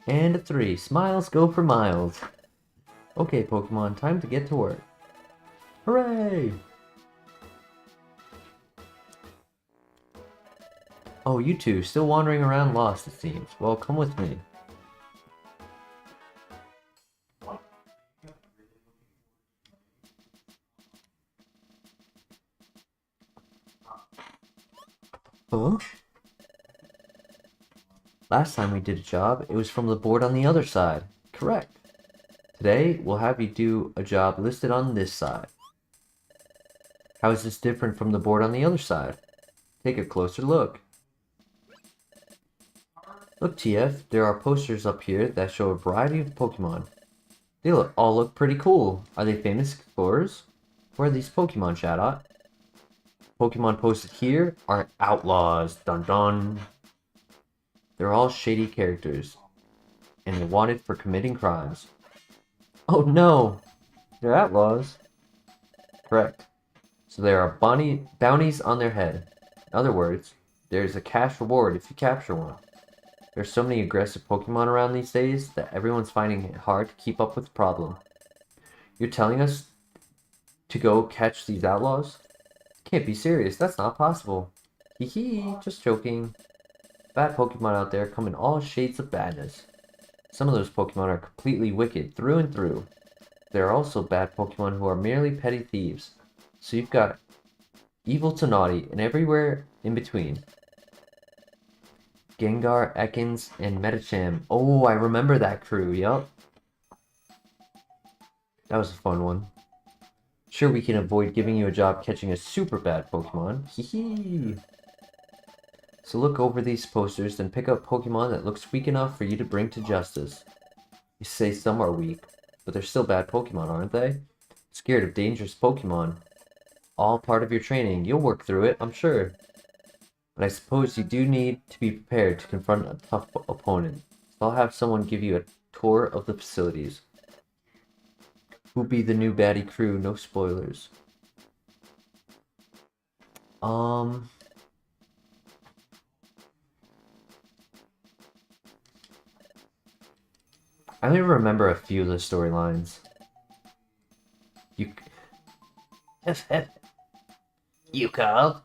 And a 3. Smiles go for miles. Okay, Pokemon, time to get to work. Hooray! Oh, you two, still wandering around lost, it seems. Well, come with me. Huh? Last time we did a job, it was from the board on the other side. Correct. Today, we'll have you do a job listed on this side. How is this different from the board on the other side? Take a closer look. Look, TF, there are posters up here that show a variety of Pokemon. They all look pretty cool. Are they famous explorers? Where are these Pokemon, Shadot? Pokemon posted here are outlaws. Dun dun. They're all shady characters. And they're wanted for committing crimes. Oh no! They're outlaws. Correct. So there are bounties on their head. In other words, there's a cash reward if you capture one. There's so many aggressive Pokemon around these days that everyone's finding it hard to keep up with the problem. You're telling us to go catch these outlaws? Can't be serious, that's not possible. Hee hee, just joking. Bad Pokemon out there come in all shades of badness. Some of those Pokemon are completely wicked through and through. There are also bad Pokemon who are merely petty thieves. So you've got evil to naughty and everywhere in between. Gengar, Ekans, and Medicham. Oh, I remember that crew, yup. That was a fun one. Sure, we can avoid giving you a job catching a super bad Pokemon. Hee hee. So look over these posters, then pick up Pokemon that looks weak enough for you to bring to justice. You say some are weak, but they're still bad Pokemon, aren't they? Scared of dangerous Pokemon. All part of your training. You'll work through it, I'm sure. But I suppose you do need to be prepared to confront a tough opponent. So I'll have someone give you a tour of the facilities. Who'll be the new baddie crew? No spoilers. I only remember a few of the storylines. You called?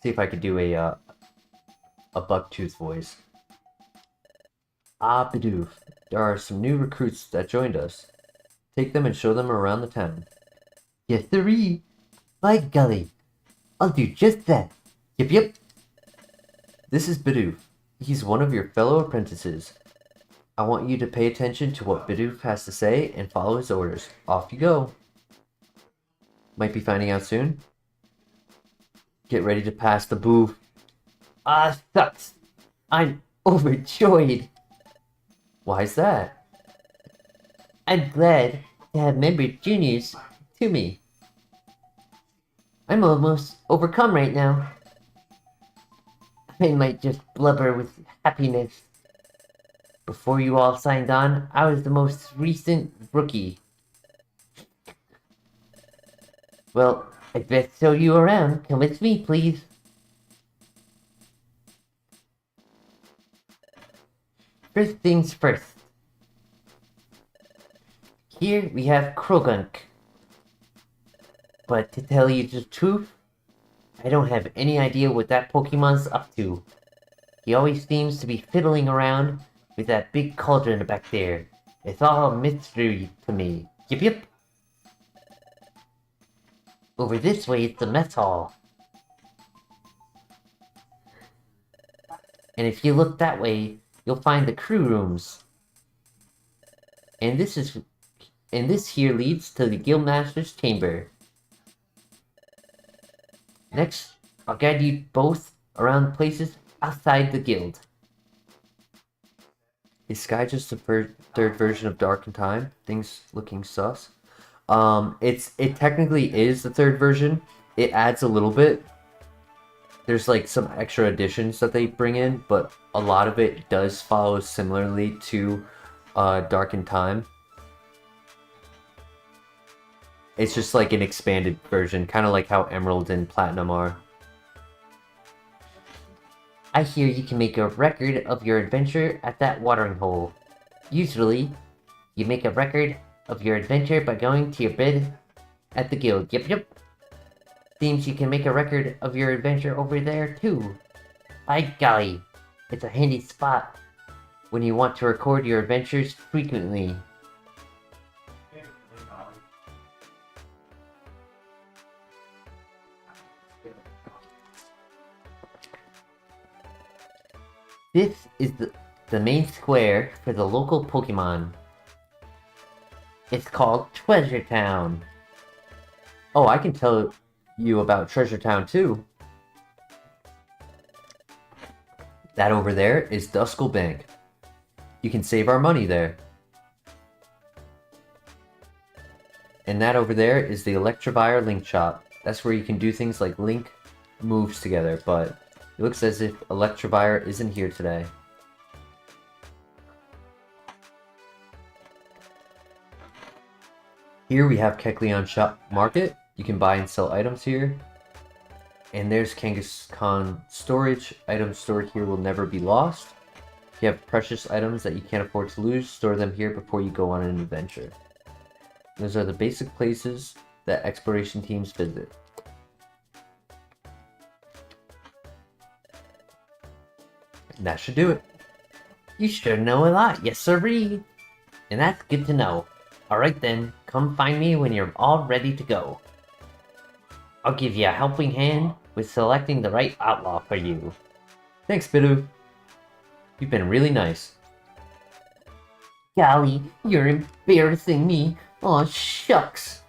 See if I could do a Bucktooth voice. Ah, Bidoof, there are some new recruits that joined us. Take them and show them around the town. Yes, sirree. By golly, I'll do just that. Yep. This is Bidoof. He's one of your fellow apprentices. I want you to pay attention to what Bidoof has to say and follow his orders. Off you go. Might be finding out soon. Get ready to pass the booth. Ah, sucks. I'm overjoyed. Why's that? I'm glad to have member juniors to me. I'm almost overcome right now. I might just blubber with happiness. Before you all signed on, I was the most recent rookie. Well, I'd best show you around. Come with me, please. First things first. Here we have Krogunk. But to tell you the truth, I don't have any idea what that Pokemon's up to. He always seems to be fiddling around with that big cauldron back there. It's all a mystery to me. Yep. Over this way, it's the mess hall. And if you look that way, you'll find the crew rooms. And this here leads to the Guildmaster's chamber. Next, I'll guide you both around places outside the guild. Is Sky just the third version of Dark in Time? Things looking sus. It technically is the third version. It adds a little bit. There's like some extra additions that they bring in, but a lot of it does follow similarly to Dark in Time. It's just like an expanded version, kind of like how Emerald and Platinum are. I hear you can make a record of your adventure at that watering hole. Usually, you make a record of your adventure by going to your bed at the guild. Yep. Seems you can make a record of your adventure over there too. By golly, it's a handy spot when you want to record your adventures frequently. This is the main square for the local Pokemon. It's called Treasure Town. Oh, I can tell you about Treasure Town too. That over there is Duskull Bank. You can save our money there. And that over there is the Electivire Link Shop. That's where you can do things like link moves together, but it looks as if Electivire isn't here today. Here we have Kecleon Shop Market. You can buy and sell items here. And there's Kangaskhan Storage. Items stored here will never be lost. If you have precious items that you can't afford to lose, store them here before you go on an adventure. Those are the basic places that exploration teams visit. And that should do it. You sure know a lot, yes sirree. And that's good to know. Alright then, come find me when you're all ready to go. I'll give you a helping hand with selecting the right outlaw for you. Thanks, Bidoof. You've been really nice. Golly, you're embarrassing me. Aw, shucks.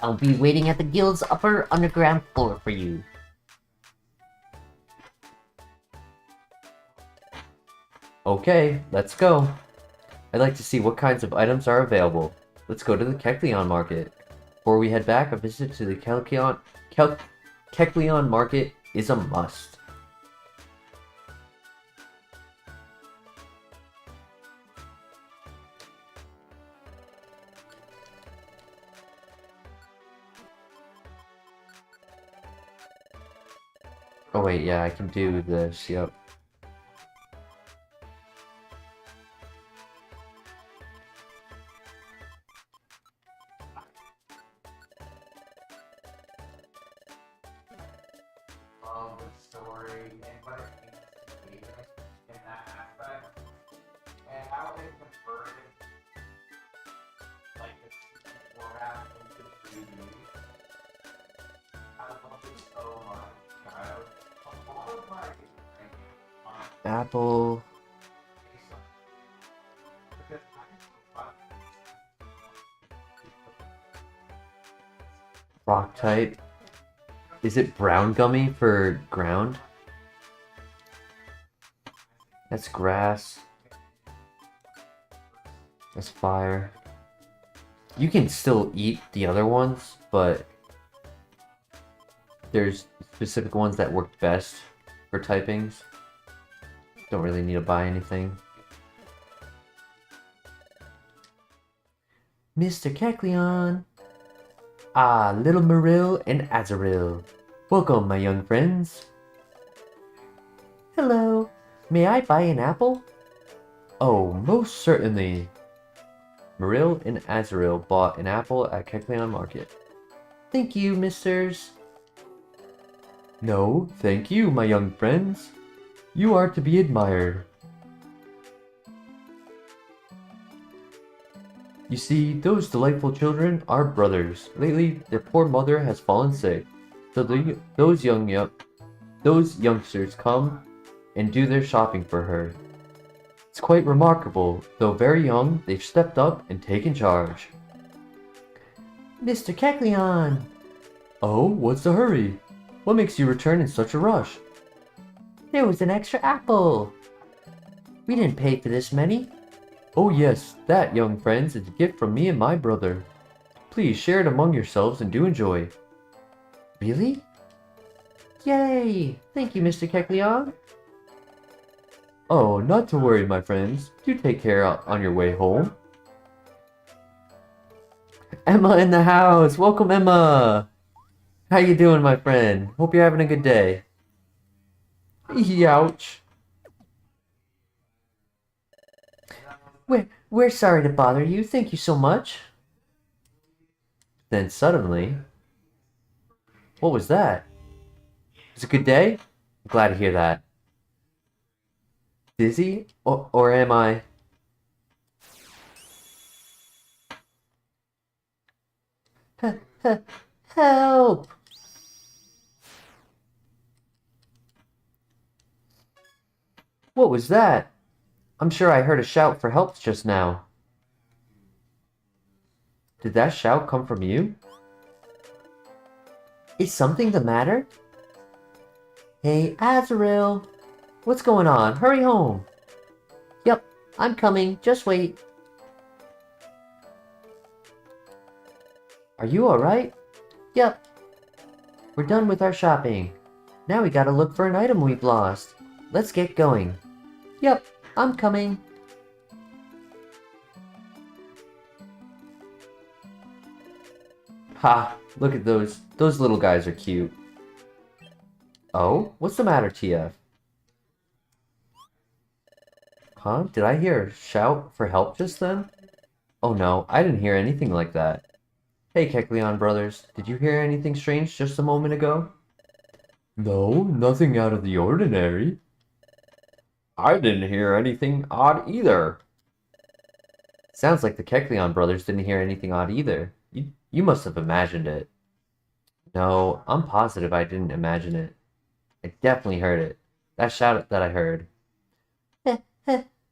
I'll be waiting at the guild's upper underground floor for you. Okay, let's go. I'd like to see what kinds of items are available. Let's go to the Kecleon Market. Before we head back, a visit to the Kecleon Market is a must. Oh wait, yeah, I can do this, yep. of the story and what it means to gaming in that aspect, and how they converted like the 2D format into 3D. I love it so much. A lot of my Apple. because Rock type. Is it brown gummy for ground? That's grass. That's fire. You can still eat the other ones, but there's specific ones that work best for typings. Don't really need to buy anything. Mr. Kecleon! Ah, little Maril and Azaril. Welcome, my young friends. Hello. May I buy an apple? Oh, most certainly. Maril and Azaril bought an apple at Kecleon Market. Thank you, misters. No, thank you, my young friends. You are to be admired. You see, those delightful children are brothers. Lately, their poor mother has fallen sick, so those youngsters come and do their shopping for her. It's quite remarkable. Though very young, they've stepped up and taken charge. Mr. Kecleon! Oh, what's the hurry? What makes you return in such a rush? There was an extra apple. We didn't pay for this many. Oh yes, that, young friends, is a gift from me and my brother. Please share it among yourselves and do enjoy. Really? Yay! Thank you, Mr. Kecleon. Oh, not to worry, my friends. Do take care on your way home. Emma in the house! Welcome, Emma! How you doing, my friend? Hope you're having a good day. Ouch. We're sorry to bother you. Thank you so much. Then suddenly... What was that? Was it a good day? I'm glad to hear that. Dizzy? Or am I... Help! What was that? I'm sure I heard a shout for help just now. Did that shout come from you? Is something the matter? Hey, Azaril! What's going on? Hurry home! Yep, I'm coming. Just wait. Are you alright? Yep. We're done with our shopping. Now we gotta look for an item we've lost. Let's get going. Yep, I'm coming. Ha! Look at those. Those little guys are cute. Oh? What's the matter, TF? Huh? Did I hear a shout for help just then? Oh no, I didn't hear anything like that. Hey, Kecleon brothers, did you hear anything strange just a moment ago? No, nothing out of the ordinary. I didn't hear anything odd either. Sounds like the Kecleon brothers didn't hear anything odd either. You must have imagined it. No, I'm positive I didn't imagine it. I definitely heard it. That shout that I heard.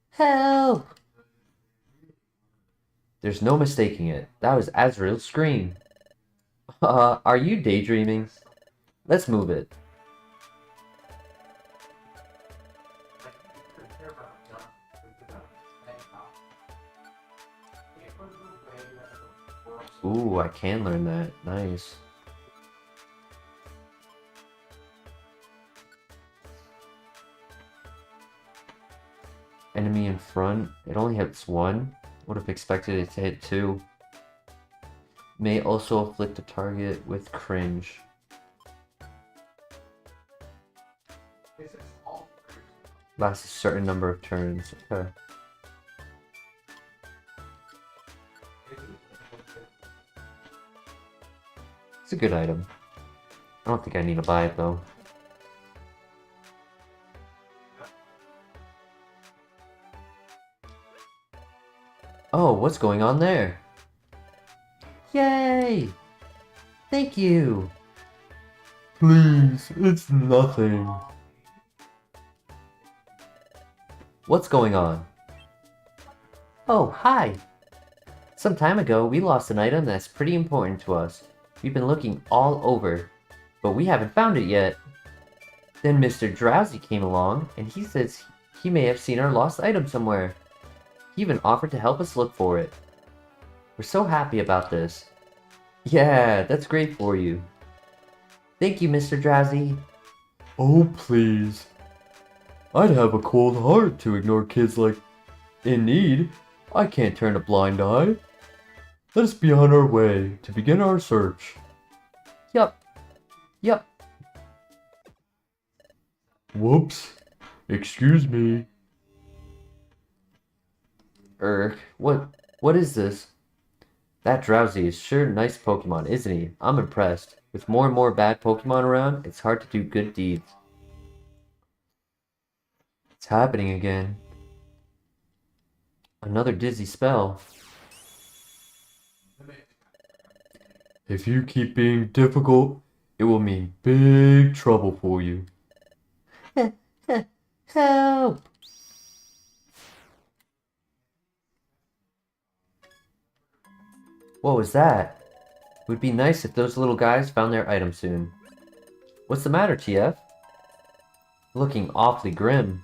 Help! There's no mistaking it. That was Azrael's scream. Are you daydreaming? Let's move it. Ooh, I can learn that. Nice. Enemy in front. It only hits one. Would have expected it to hit two. May also afflict a target with cringe. Lasts a certain number of turns. Okay. It's a good item. I don't think I need to buy it though. what's going on there? Yay! Thank you! Please, it's nothing. What's going on? Oh, hi! Some time ago, we lost an item that's pretty important to us. We've been looking all over, but we haven't found it yet. Then Mr. Drowsy came along, and he says he may have seen our lost item somewhere. He even offered to help us look for it. We're so happy about this. Yeah, that's great for you. Thank you, Mr. Drowsy. Oh, please. I'd have a cold heart to ignore kids like in need. I can't turn a blind eye. Let us be on our way to begin our search. Yup. Yup. Whoops. Excuse me. What is this? That Drowsy is sure a nice Pokemon, isn't he? I'm impressed. With more and more bad Pokemon around, it's hard to do good deeds. It's happening again. Another dizzy spell. If you keep being difficult, it will mean big trouble for you. Help! What was that? It would be nice if those little guys found their item soon. What's the matter, TF? Looking awfully grim.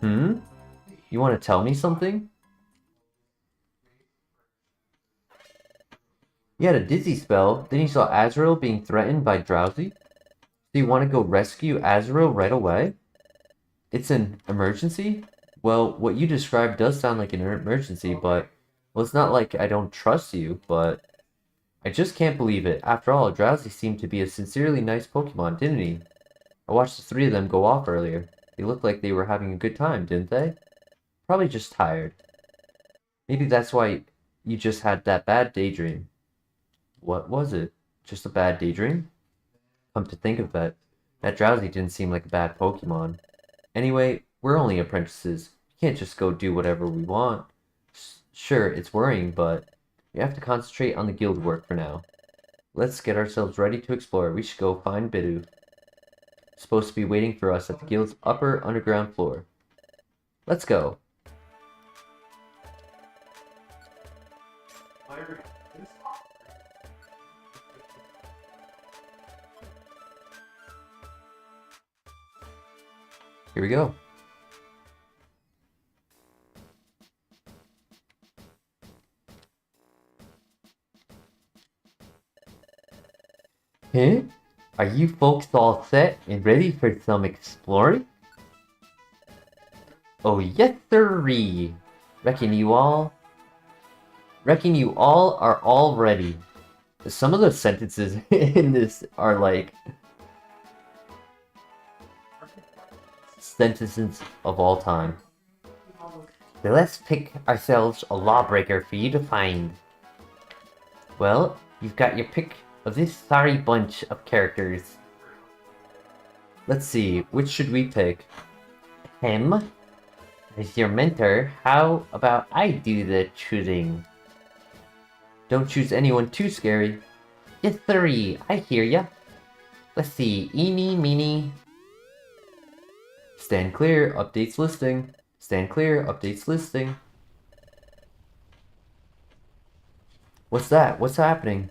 You want to tell me something? You had a dizzy spell, then you saw Azrael being threatened by Drowsy? Do you want to go rescue Azrael right away? It's an emergency? Well, what you described does sound like an emergency, but... Well, it's not like I don't trust you, but... I just can't believe it. After all, Drowsy seemed to be a sincerely nice Pokemon, didn't he? I watched the three of them go off earlier. They looked like they were having a good time, didn't they? Probably just tired. Maybe that's why you just had that bad daydream. What was it? Just a bad daydream? Come to think of it, that Drowsy didn't seem like a bad Pokemon. Anyway, we're only apprentices. We can't just go do whatever we want. Sure, it's worrying, but we have to concentrate on the guild work for now. Let's get ourselves ready to explore. We should go find Bidoof. Supposed to be waiting for us at the guild's upper underground floor. Let's go. Here we go. Huh? Are you folks all set and ready for some exploring? Oh yes sirree! Reckon you all are all ready. Some of the sentences in this are like sentences of all time. So let's pick ourselves a lawbreaker for you to find. Well, you've got your pick of this sorry bunch of characters. Let's see, which should we pick? Him? As your mentor, how about I do the choosing? Don't choose anyone too scary. Yes, sirree, I hear ya. Let's see, eeny, meeny. Stand clear, updates listing. Stand clear, updates listing. What's that? What's happening?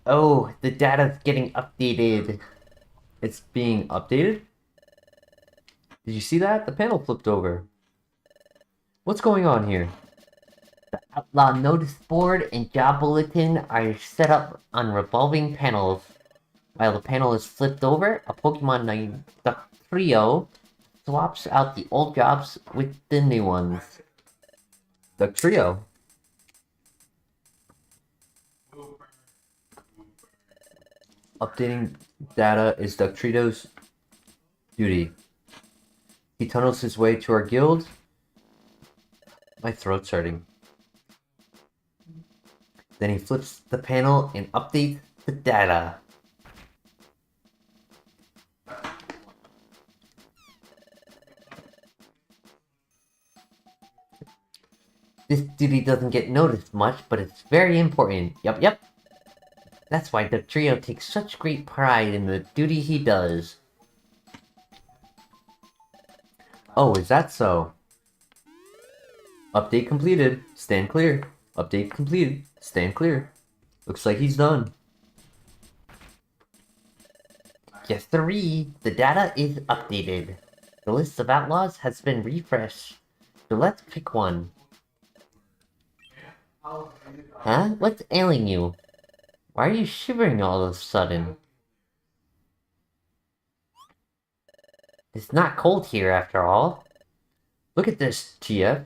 Oh, the data's getting updated. It's being updated? Did you see that? The panel flipped over. What's going on here? The Outlaw Notice Board and Job Bulletin are set up on revolving panels. While the panel is flipped over, a Pokemon named Trio swaps out the old jobs with the new ones. The Trio. Updating data is Ductrito's duty. He tunnels his way to our guild. My throat's hurting. Then he flips the panel and updates the data. This duty doesn't get noticed much, but it's very important. Yup. That's why the trio takes such great pride in the duty he does. Oh, is that so? Update completed. Stand clear. Update completed. Stand clear. Looks like he's done. Yes, sirree. The data is updated. The list of outlaws has been refreshed. So let's pick one. Huh? What's ailing you? Why are you shivering all of a sudden? It's not cold here after all. Look at this, TF.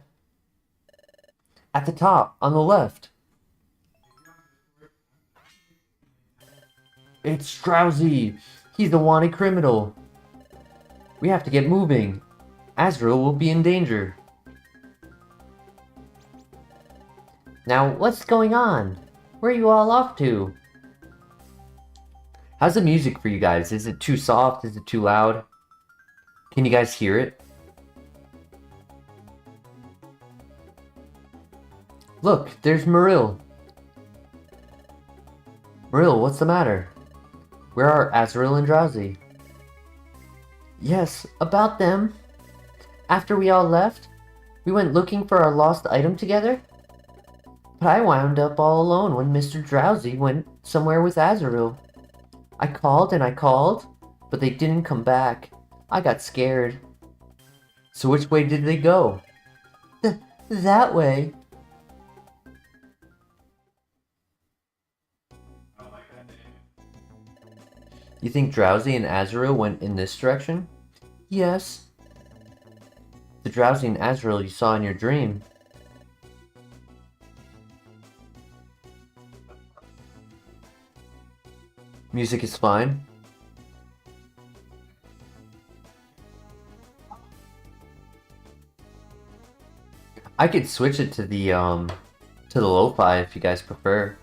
At the top, on the left. It's Drowsy. He's the wanted criminal. We have to get moving. Azrael will be in danger. Now, what's going on? Where are you all off to? How's the music for you guys? Is it too soft? Is it too loud? Can you guys hear it? Look, there's Maril. Maril, what's the matter? Where are Azrael and Drowsy? Yes, about them. After we all left, we went looking for our lost item together. But I wound up all alone when Mr. Drowsy went somewhere with Azrael. I called and I called, but they didn't come back. I got scared. So which way did they go? That way. You think Drowsy and Azrael went in this direction? Yes. The Drowsy and Azrael you saw in your dream. Music is fine. I could switch it to the lo-fi if you guys prefer.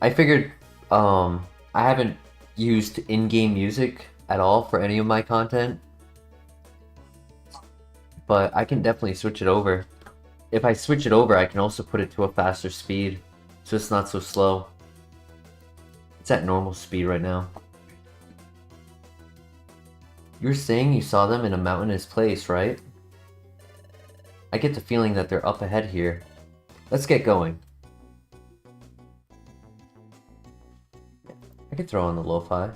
I figured I haven't used in-game music at all for any of my content, but I can definitely switch it over. If I switch it over, I can also put it to a faster speed, so it's not so slow. It's at normal speed right now. You were saying you saw them in a mountainous place, right? I get the feeling that they're up ahead here. Let's get going. I could throw on the lo-fi.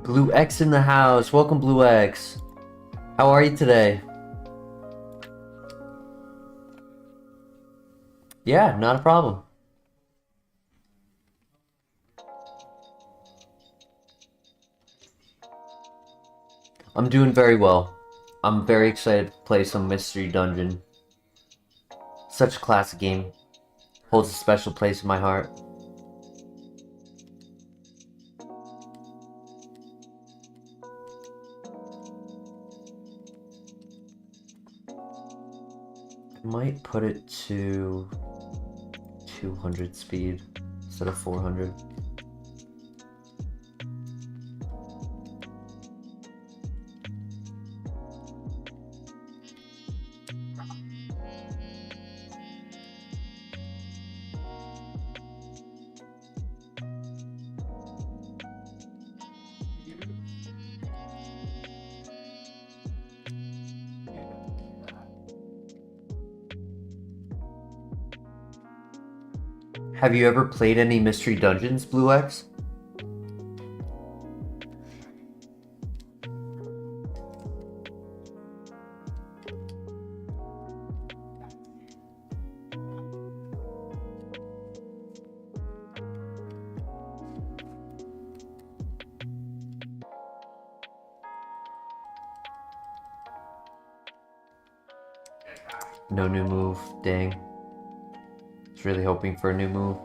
Blue X in the house. Welcome, Blue X. How are you today? Yeah, not a problem. I'm doing very well. I'm very excited to play some Mystery Dungeon. Such a classic game. Holds a special place in my heart. I might put it to 200 speed instead of 400. Have you ever played any Mystery Dungeons, Blue X? No new move. Dang. Was really hoping for a new move.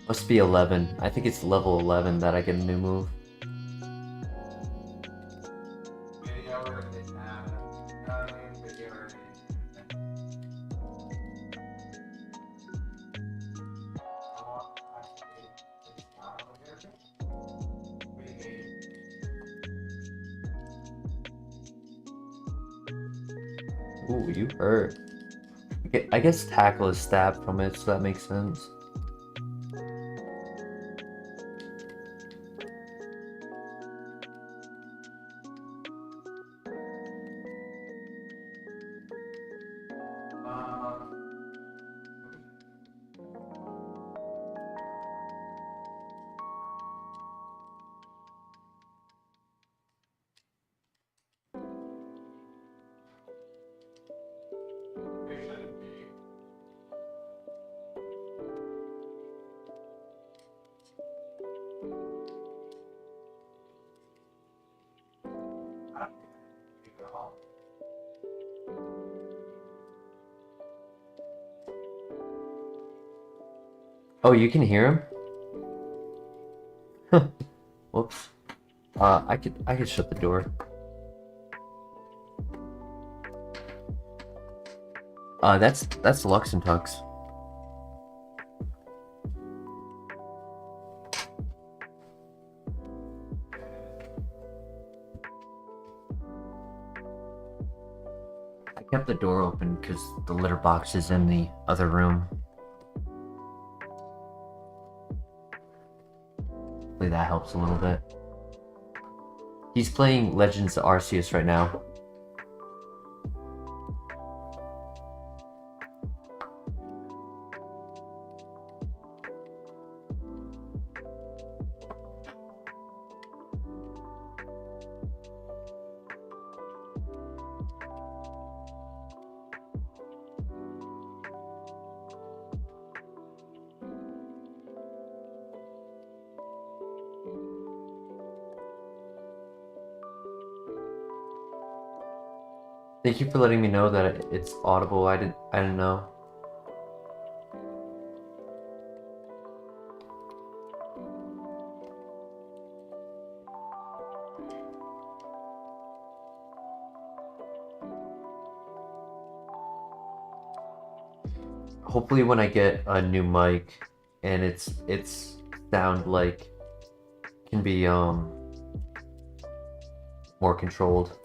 Must be 11. I think it's level 11 that I get a new move. Video or anything, video or anything. Ooh, you hurt. I guess tackle is stab from it, so that makes sense. It shouldn't be. I don't think at all. Oh, you can hear him? Whoops. I could shut the door. That's Lux and Tux. I kept the door open because the litter box is in the other room. Hopefully that helps a little bit. He's playing Legends of Arceus right now. Thank you for letting me know that it's audible. I didn't know. Hopefully when I get a new mic and it's sound like can be more controlled.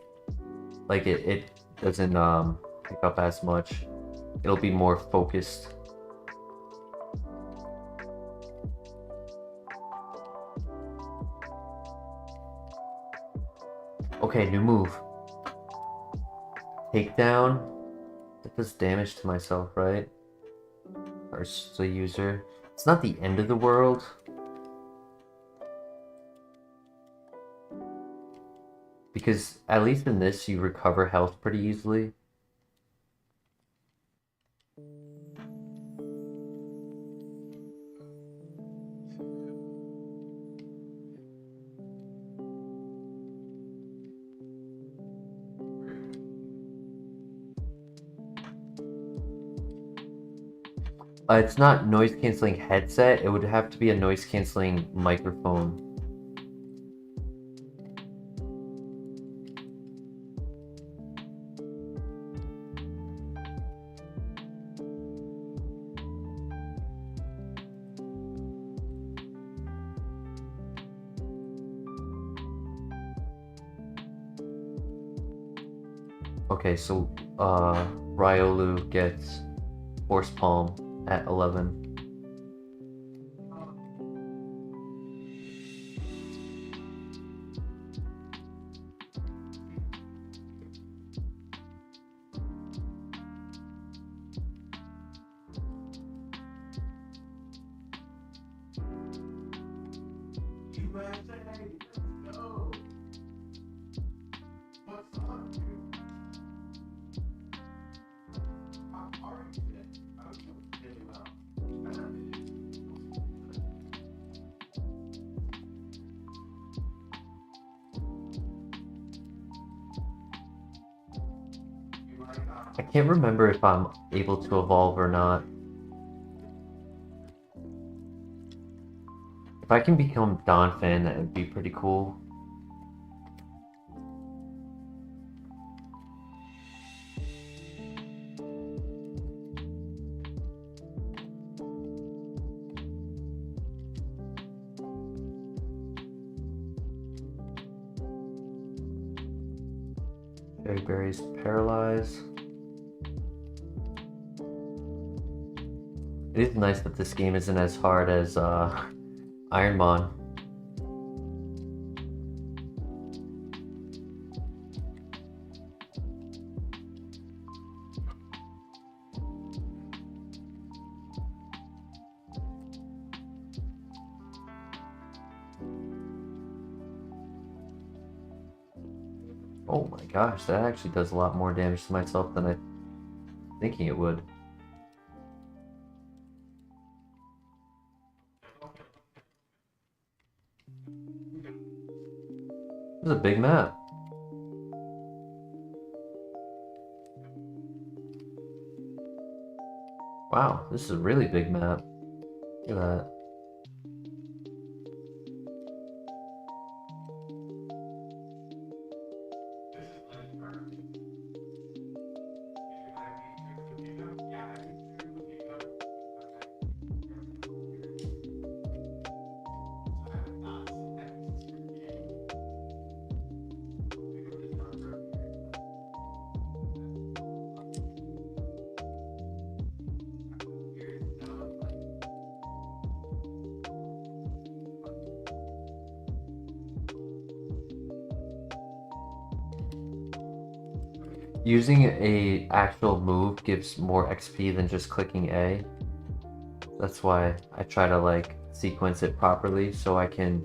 Like it doesn't pick up as much. It'll be more focused. Okay, new move. Takedown. That does damage to myself, right? Versus the user. It's not the end of the world. Because at least in this you recover health pretty easily. It's not noise canceling headset, it would have to be a noise canceling microphone. Okay, so Ryolu gets Force Palm at 11. I can't remember if I'm able to evolve or not. If I can become Donphan, that would be pretty cool. Fairy berries paralyze. It is nice that this game isn't as hard as Ironmon. Oh my gosh, that actually does a lot more damage to myself than I'm thinking it would. This is a big map. Wow, this is a really big map. Look at that. Using a actual move gives more XP than just clicking A. That's why I try to like sequence it properly so I can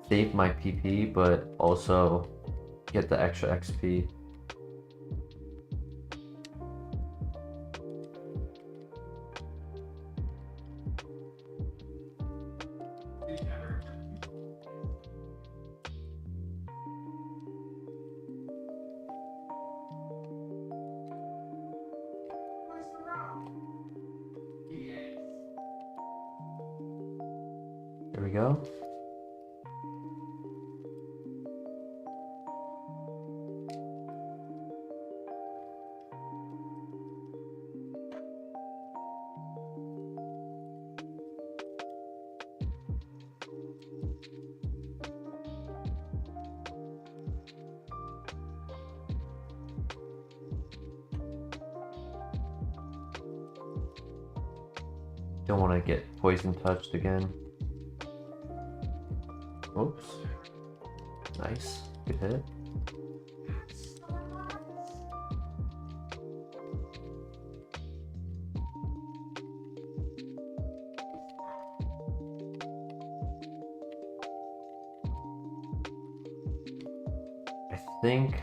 save my PP but also get the extra XP. There we go. Don't want to get poison touched again. Oops. Nice. Good hit. I think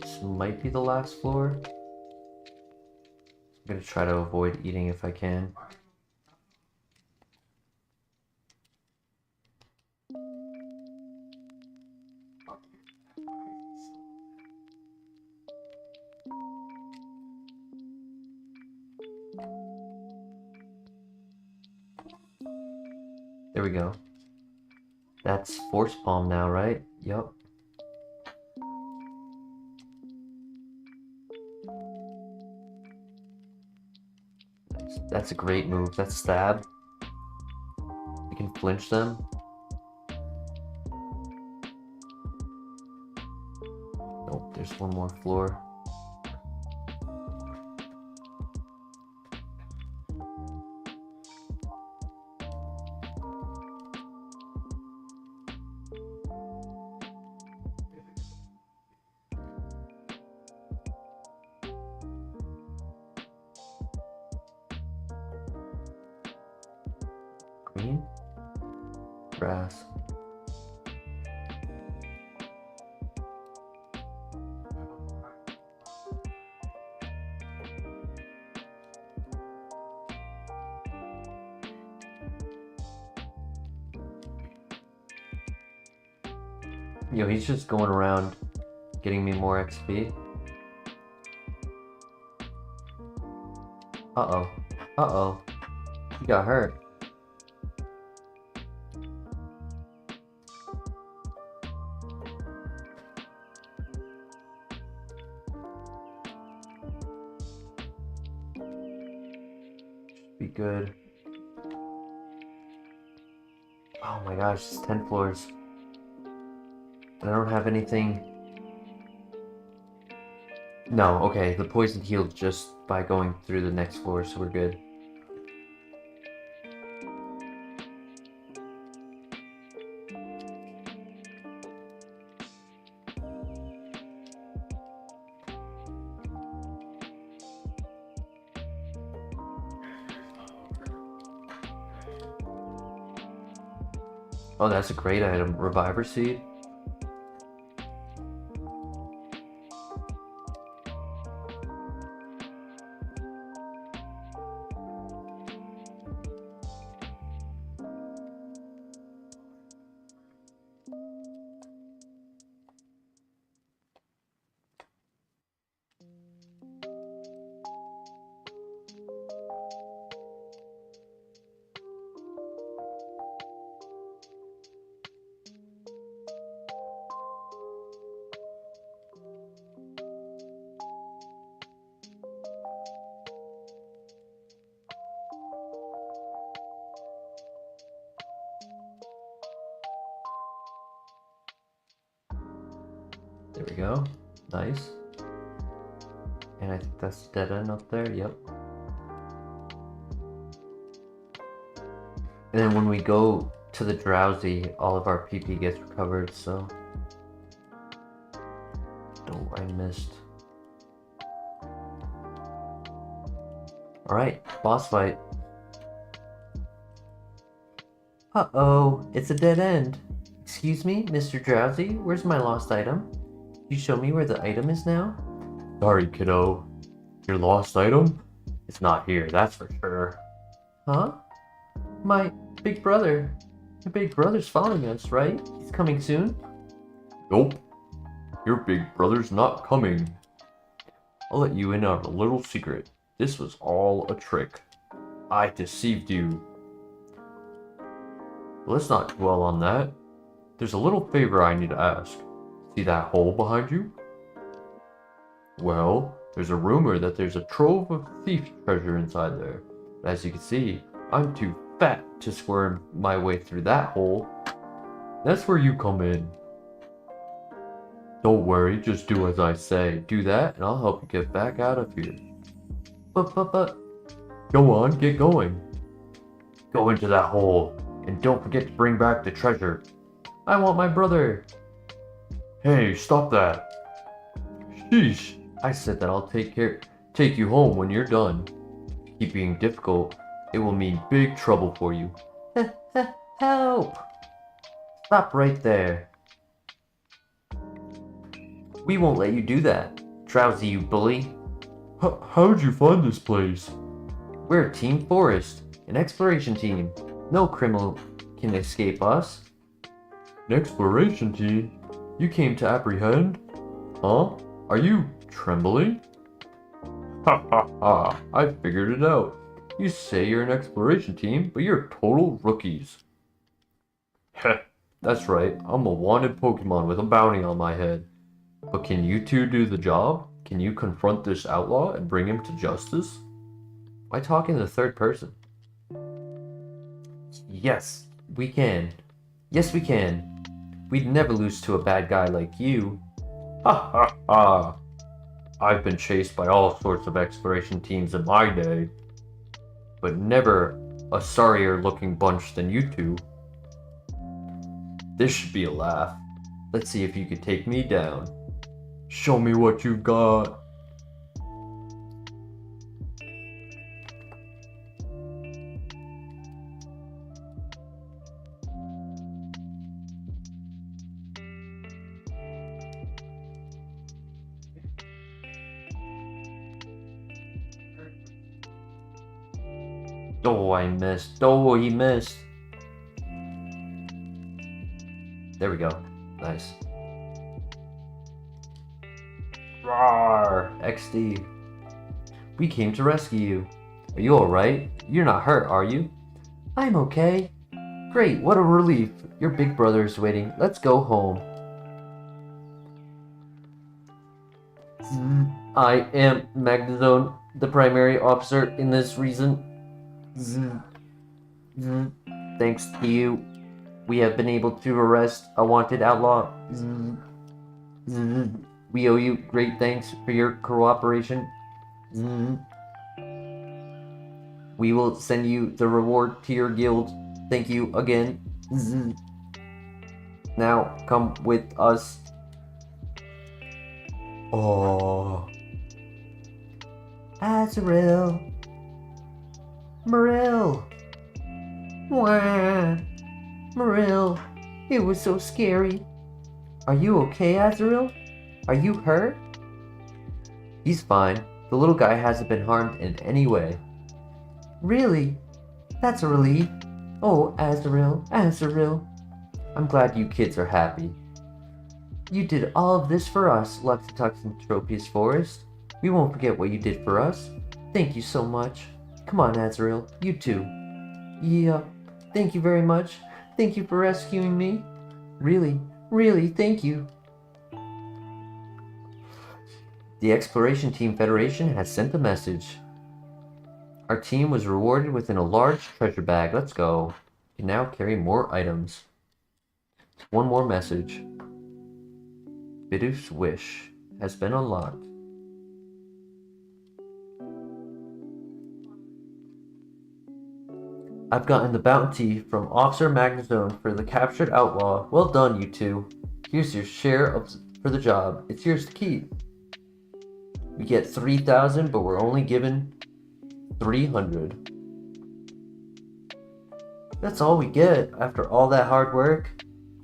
this might be the last floor. I'm gonna try to avoid eating if I can. There we go. That's Force Palm now, right? Yup. That's a great move. That's Stab. You can flinch them. Nope, there's one more floor. Green? Grass. Yo, he's just going around getting me more XP. Uh-oh. Uh-oh. You got hurt. Be good. Oh my gosh, it's 10 floors. And I don't have anything. No, okay, the poison healed just by going through the next floor, so we're good. Oh, that's a great item. Reviver seed. There we go. Nice. And I think that's dead end up there. Yep. And then when we go to the drowsy, all of our PP gets recovered, so. Oh, I missed. Alright, boss fight. Uh-oh, it's a dead end. Excuse me, Mr. Drowsy, where's my lost item? You show me where the item is now? Sorry, kiddo. Your lost item? It's not here, that's for sure. Huh? My big brother. My big brother's following us, right? He's coming soon? Nope. Your big brother's not coming. I'll let you in on a little secret. This was all a trick. I deceived you. Let's not dwell on that. There's a little favor I need to ask. See that hole behind you? Well, there's a rumor that there's a trove of thief treasure inside there. But as you can see, I'm too fat to squirm my way through that hole. That's where you come in. Don't worry, just do as I say. Do that, and I'll help you get back out of here. But. Go on, get going. Go into that hole, and don't forget to bring back the treasure. I want my brother. Hey, stop that. Sheesh. I said that I'll take you home when you're done. Keep being difficult. It will mean big trouble for you. Help! Stop right there. We won't let you do that. Drowsy, you bully. How'd you find this place? We're Team Forest, an exploration team. No criminal can escape us. An exploration team? You came to apprehend? Huh? Are you trembling? Ha ha ha, I figured it out. You say you're an exploration team, but you're total rookies. Heh, that's right, I'm a wanted Pokemon with a bounty on my head. But can you two do the job? Can you confront this outlaw and bring him to justice? Why talk in the third person? Yes, we can. Yes, we can. We'd never lose to a bad guy like you. Ha ha ha. I've been chased by all sorts of exploration teams in my day, but never a sorrier looking bunch than you two. This should be a laugh. Let's see if you could take me down. Show me what you've got. Oh, I missed. Oh, he missed. There we go. Nice. Rawr! XD. We came to rescue you. Are you alright? You're not hurt, are you? I'm okay. Great, what a relief. Your big brother is waiting. Let's go home. I am Magnezone, the primary officer in this reason. Thanks to you, we have been able to arrest a wanted outlaw. We owe you great thanks for your cooperation. We will send you the reward to your guild. Thank you again. Now come with us. Oh. Azrael. Morel. Wah. Morel. It was so scary. Are you okay, Azrael? Are you hurt? He's fine. The little guy hasn't been harmed in any way. Really? That's a relief. Oh, Azrael, Azrael. I'm glad you kids are happy. You did all of this for us, Luxitux and Tropius Forest. We won't forget what you did for us. Thank you so much. Come on, Azrael, you too. Yeah, thank you very much. Thank you for rescuing me. Really, really, thank you. The Exploration Team Federation has sent a message. Our team was rewarded within a large treasure bag. Let's go. You can now carry more items. One more message. Bidoof's wish has been unlocked. I've gotten the bounty from Officer Magnezone for the captured outlaw. Well done, you two. Here's your share for the job. It's yours to keep. We get 3,000, but we're only given 300. That's all we get after all that hard work.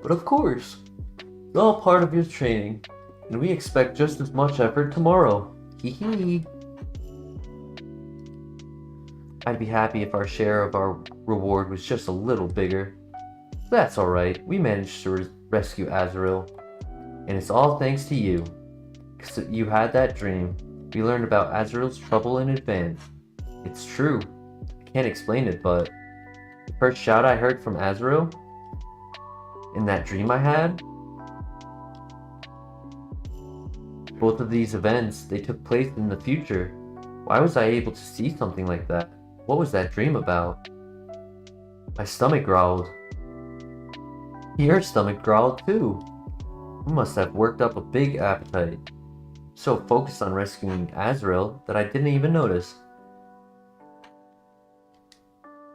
But of course, it's all part of your training, and we expect just as much effort tomorrow. Hee hee. I'd be happy if our share of our reward was just a little bigger. That's alright, we managed to rescue Azrael. And it's all thanks to you. Because you had that dream. We learned about Azrael's trouble in advance. It's true. I can't explain it, but the first shout I heard from Azrael in that dream I had, both of these events, they took place in the future. Why was I able to see something like that? What was that dream about? My stomach growled. Your stomach growled too. You must have worked up a big appetite. So focused on rescuing Azrael that I didn't even notice.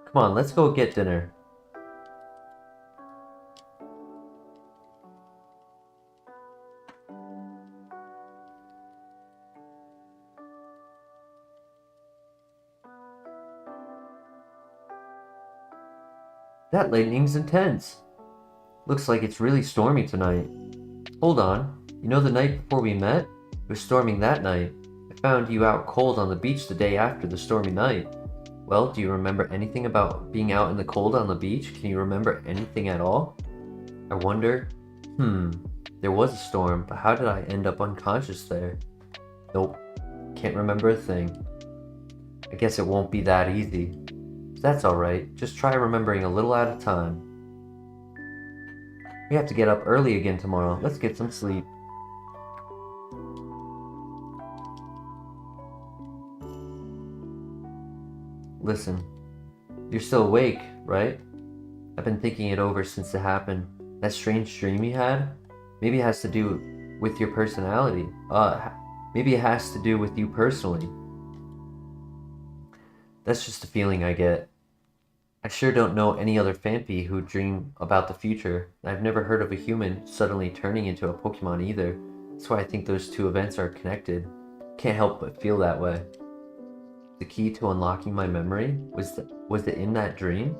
Come on, let's go get dinner. That lightning's intense. Looks like it's really stormy tonight. Hold on, you know the night before we met? It was storming that night. I found you out cold on the beach the day after the stormy night. Well, do you remember anything about being out in the cold on the beach? Can you remember anything at all? I wonder. There was a storm, but how did I end up unconscious there? Nope, can't remember a thing. I guess it won't be that easy. That's alright, just try remembering a little at a time. We have to get up early again tomorrow. Let's get some sleep. Listen, you're still awake, right? I've been thinking it over since it happened. That strange dream you had? Maybe it has to do with your personality. Maybe it has to do with you personally. That's just a feeling I get. I sure don't know any other Phanpy who dream about the future. I've never heard of a human suddenly turning into a Pokemon either. That's why I think those two events are connected. Can't help but feel that way. The key to unlocking my memory? Was it in that dream?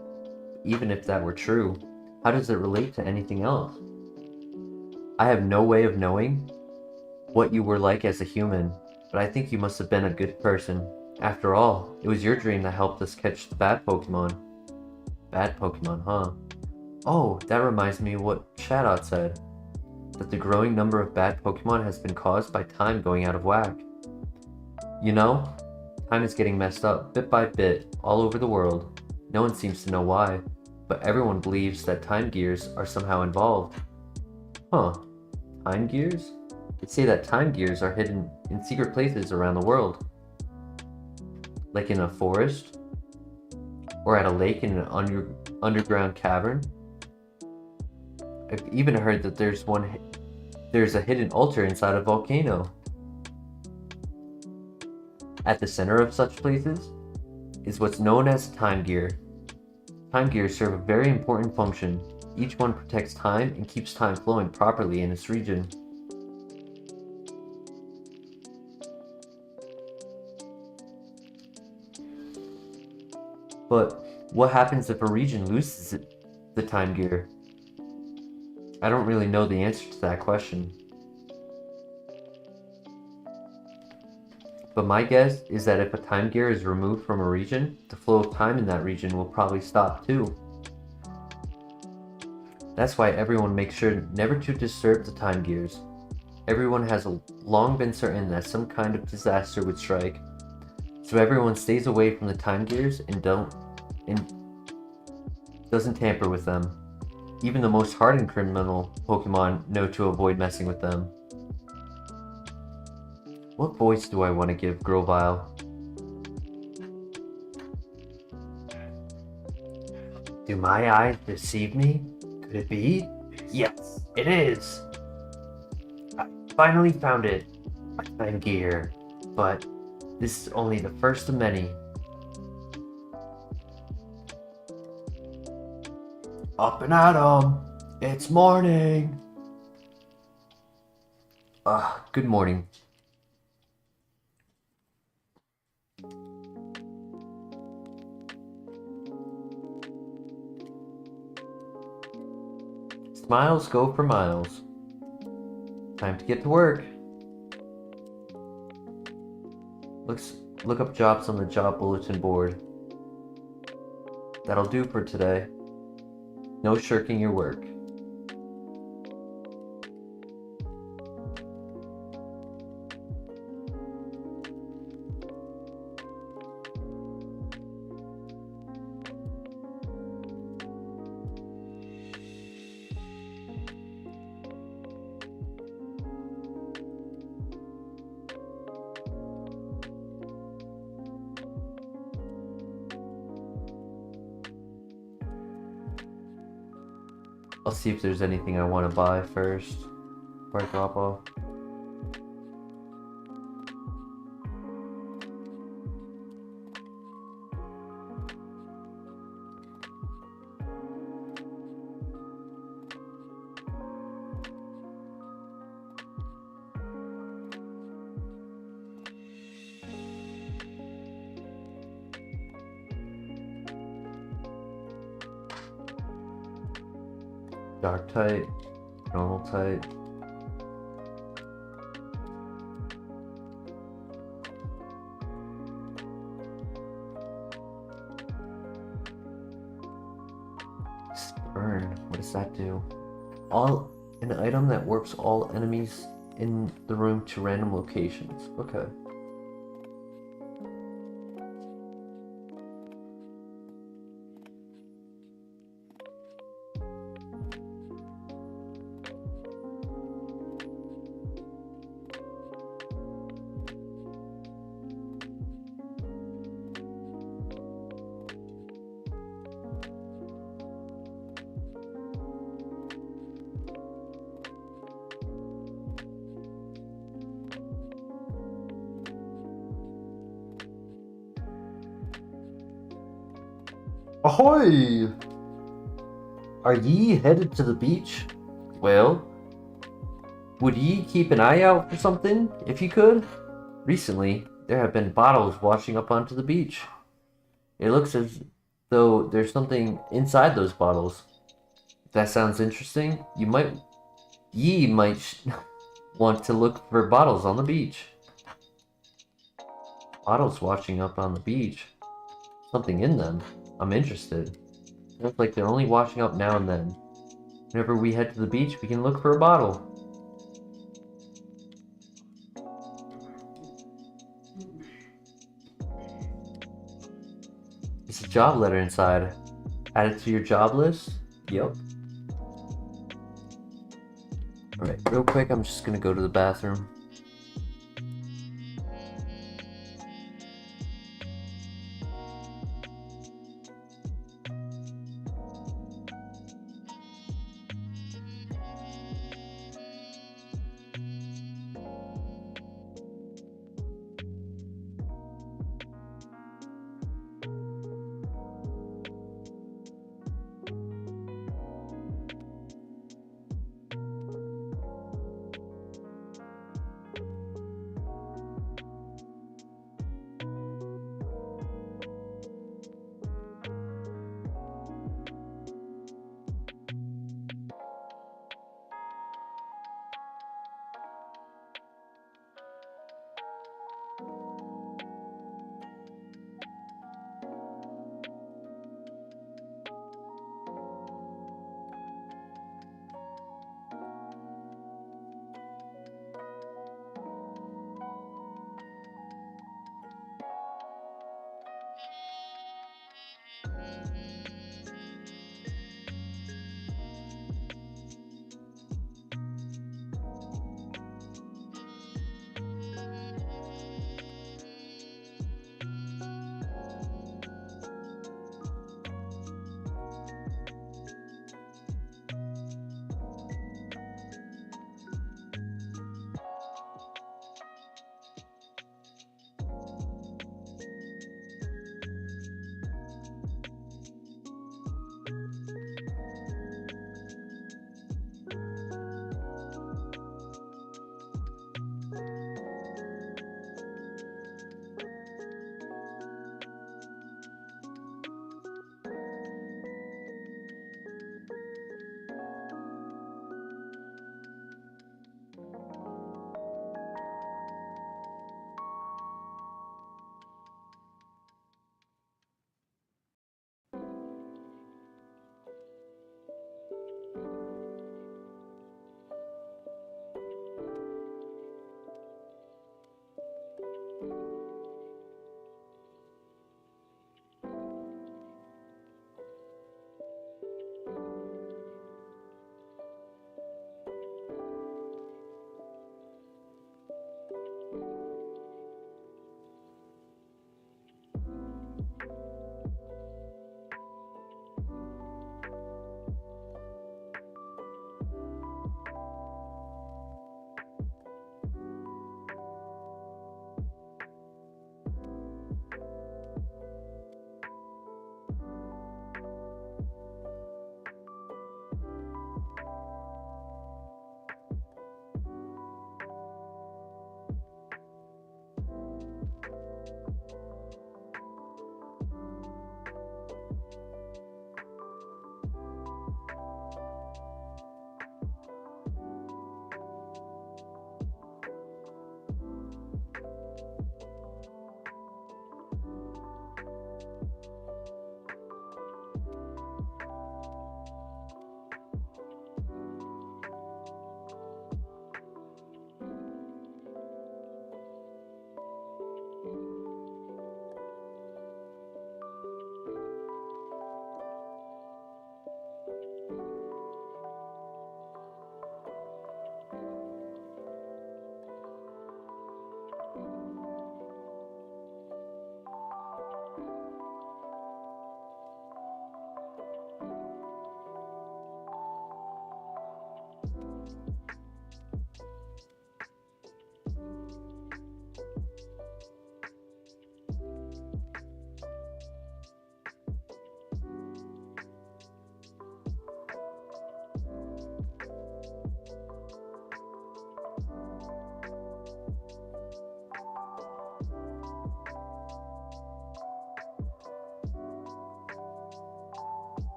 Even if that were true, how does it relate to anything else? I have no way of knowing what you were like as a human, but I think you must have been a good person. After all, it was your dream that helped us catch the bad Pokemon. Bad Pokemon, huh? Oh, that reminds me of what Shadot said. That the growing number of bad Pokemon has been caused by time going out of whack. You know, Time is getting messed up bit by bit all over the world. No one seems to know why, but everyone believes that time gears are somehow involved. Huh, time gears? They say that time gears are hidden in secret places around the world. Like in a forest? Or at a lake in an underground cavern? I've even heard that there's a hidden altar inside a volcano. At the center of such places is what's known as time gear. Time gears serve a very important function. Each one protects time and keeps time flowing properly in its region. But what happens if a region loses the time gear? I don't really know the answer to that question. But my guess is that if a time gear is removed from a region, the flow of time in that region will probably stop too. That's why everyone makes sure never to disturb the time gears. Everyone has long been certain that some kind of disaster would strike. So everyone stays away from the time gears and doesn't tamper with them. Even the most hardened criminal Pokemon know to avoid messing with them. What voice do I want to give Grovyle? Do my eyes deceive me? Could it be? Yes, it is! I finally found it! My time gear. But this is only the first of many. Up and at 'em! It's morning! Good morning. Smiles go for miles. Time to get to work. Look up jobs on the job bulletin board. That'll do for today. No shirking your work. I'll see if there's anything I want to buy first before I drop off. Dark type, normal type. Burn, what does that do? An item that warps all enemies in the room to random locations. Okay. Ahoy! Are ye headed to the beach? Well, would ye keep an eye out for something if you could? Recently, there have been bottles washing up onto the beach. It looks as though there's something inside those bottles. If that sounds interesting, ye might want to look for bottles on the beach. Bottles washing up on the beach. Something in them. I'm interested. Looks like they're only washing up now and then. Whenever we head to the beach, we can look for a bottle. It's a job letter inside. Add it to your job list? Yep. Alright, real quick, I'm just gonna go to the bathroom.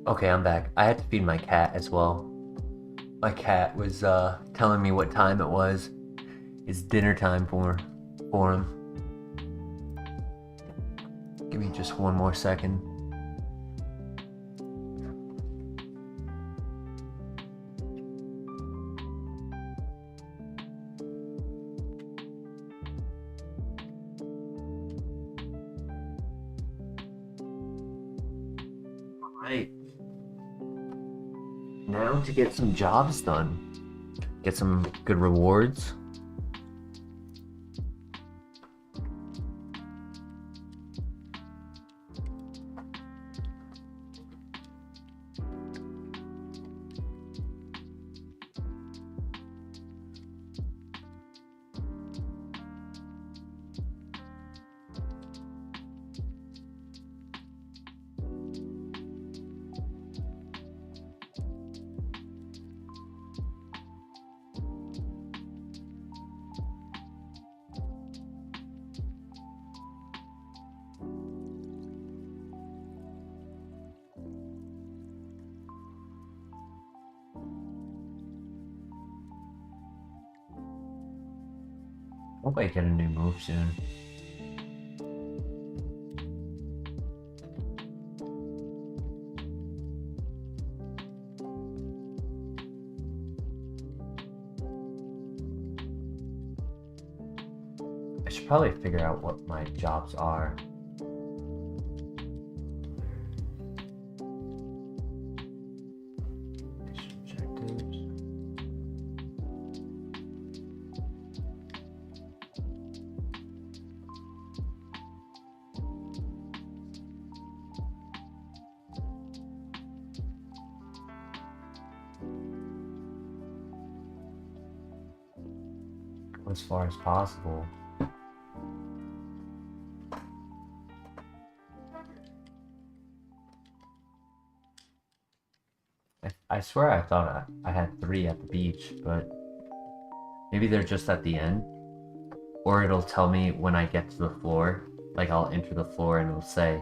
Okay, I'm back. I had to feed my cat as well. My cat was telling me what time it was. It's dinner time for him. Give me just one more second. Alright. Now to get some jobs done. Get some good rewards. Hope I get a new move soon. I should probably figure out what my jobs are. Objectives. Go as far as possible. I swear I thought I had 3 at the beach, but maybe they're just at the end. Or it'll tell me when I get to the floor. Like I'll enter the floor and it'll say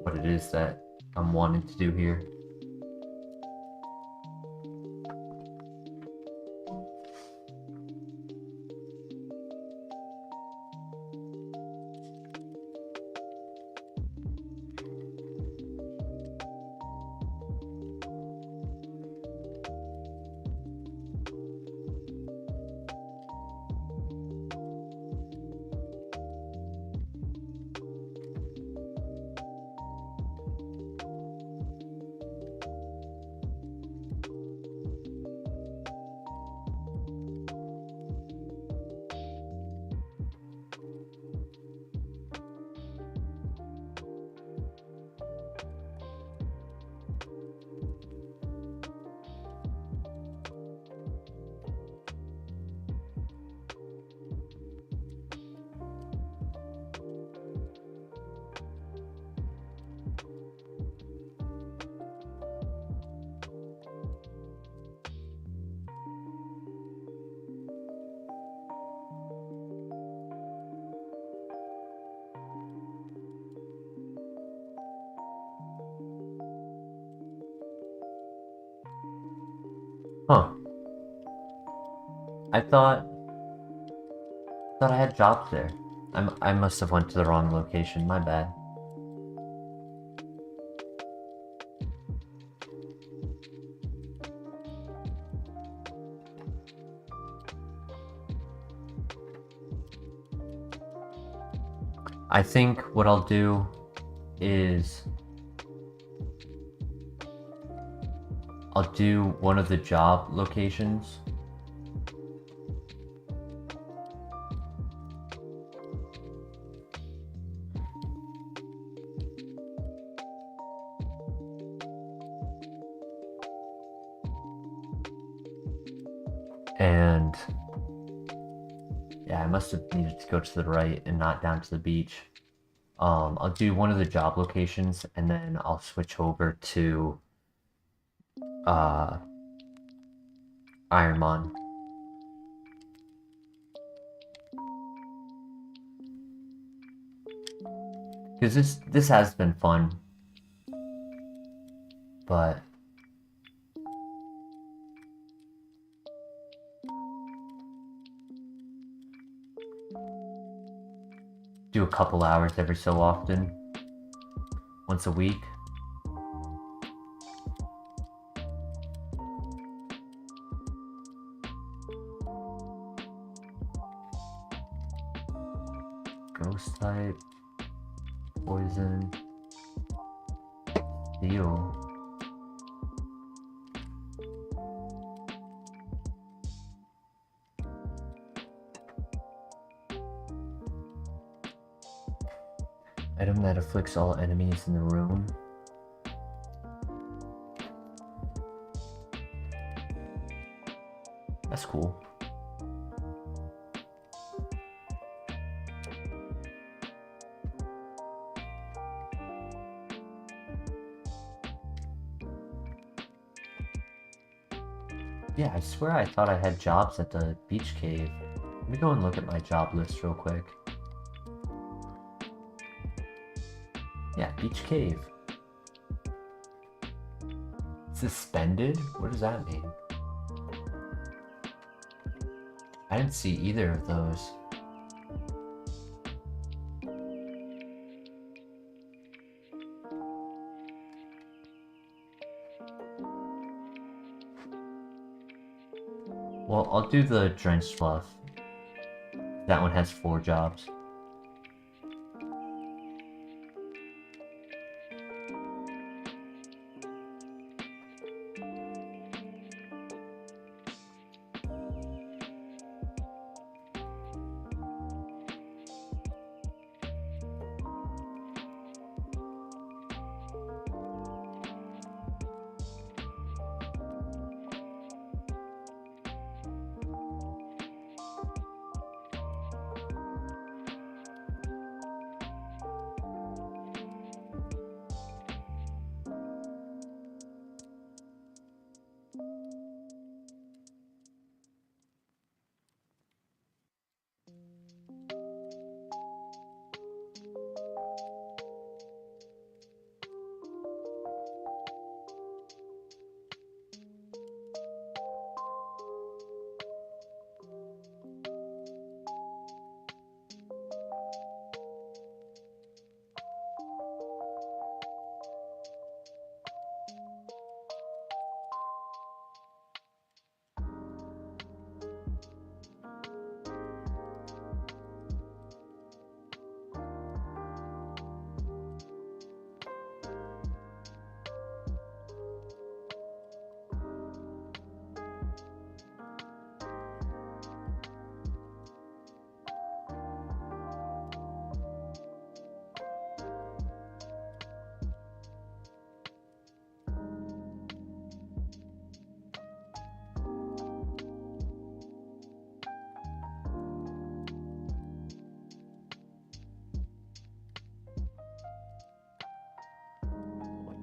what it is that I'm wanting to do here. Huh. I thought I had jobs there. I must have went to the wrong location, my bad. I think what I'll do is I'll do one of the job locations. And yeah, I must have needed to go to the right and not down to the beach. I'll do one of the job locations and then I'll switch over to Ironmon. Because this has been fun. but do a couple hours every so often, once a week. Ghost type, poison, steel. Item that afflicts all enemies in the room. That's cool. Yeah, I swear I thought I had jobs at the beach cave. Let me go and look at my job list real quick. Yeah, beach cave. Suspended? What does that mean? I didn't see either of those. Well, I'll do the drenched fluff. That one has 4 jobs.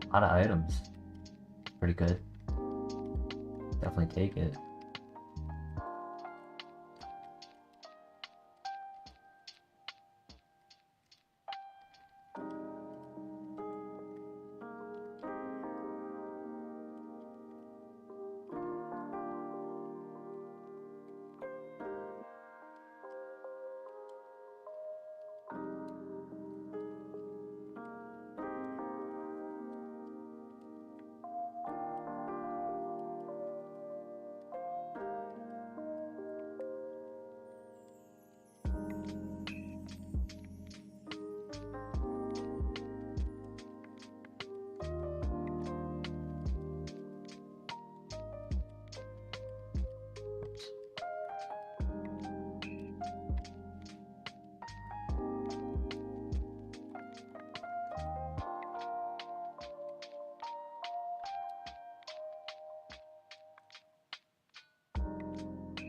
A lot of items. Pretty good. Definitely take it.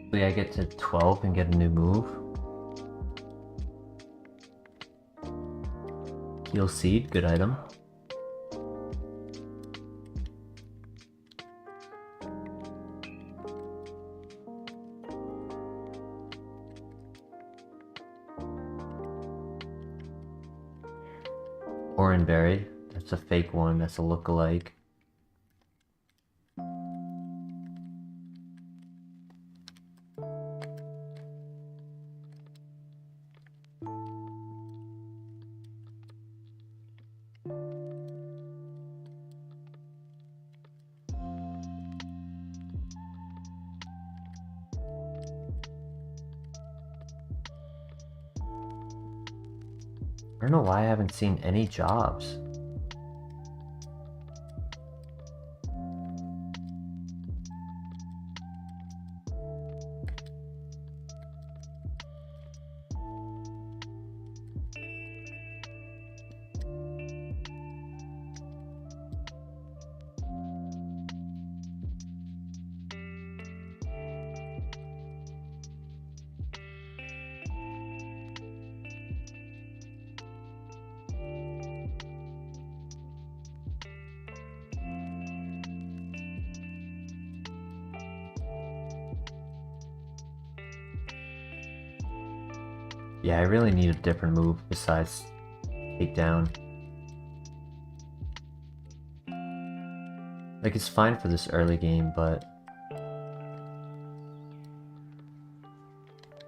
Hopefully I get to 12 and get a new move. Heal Seed, good item. Oranberry, that's a fake one, that's a look-alike. I don't know why I haven't seen any jobs. Yeah, I really need a different move besides takedown. Like, it's fine for this early game, but...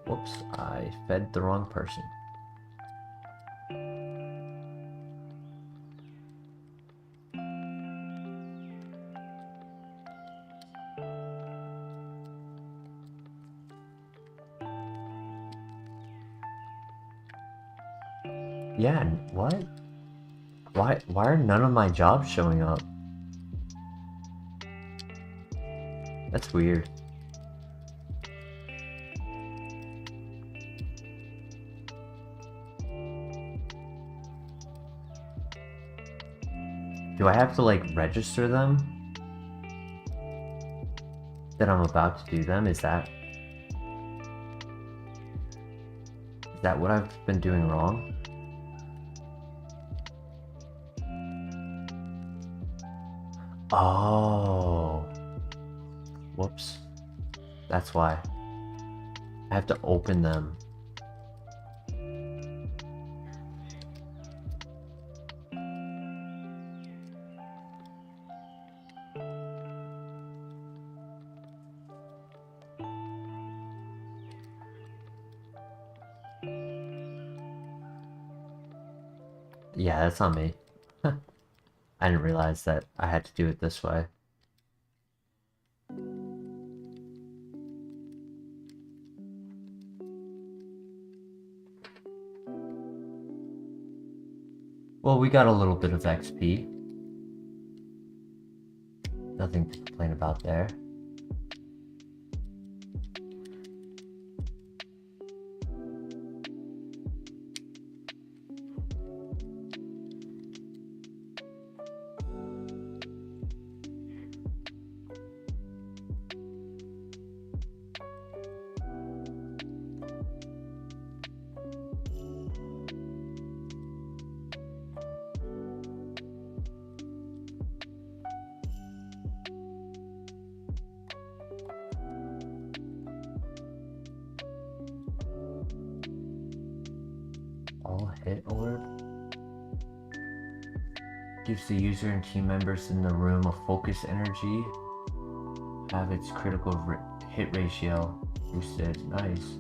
Whoops, I fed the wrong person. Yeah, what? Why are none of my jobs showing up? That's weird. Do I have to, like, register them? That I'm about to do them? Is that what I've been doing wrong? Oh. Whoops. That's why. I have to open them. Yeah, that's on me. I didn't realize that I had to do it this way. Well, we got a little bit of XP. Nothing to complain about there. All hit orb gives the user and team members in the room a focus energy. Have its critical hit ratio boosted. Nice.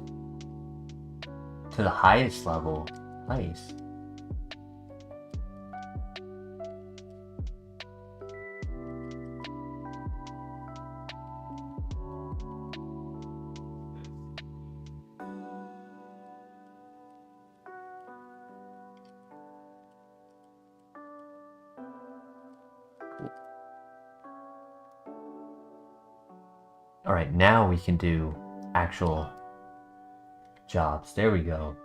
To the highest level. Nice. Alright, now we can do actual jobs. There we go.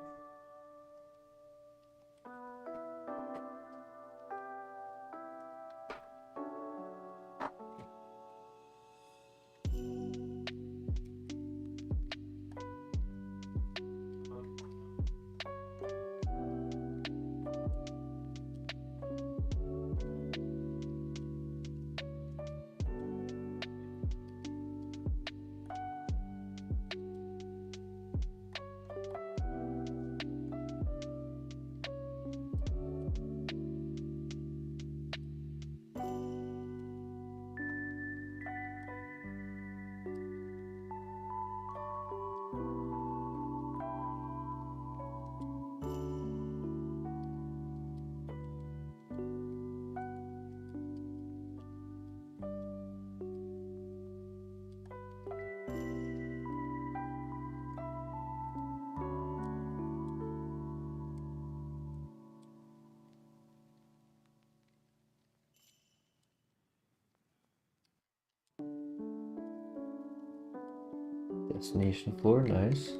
Destination floor, nice.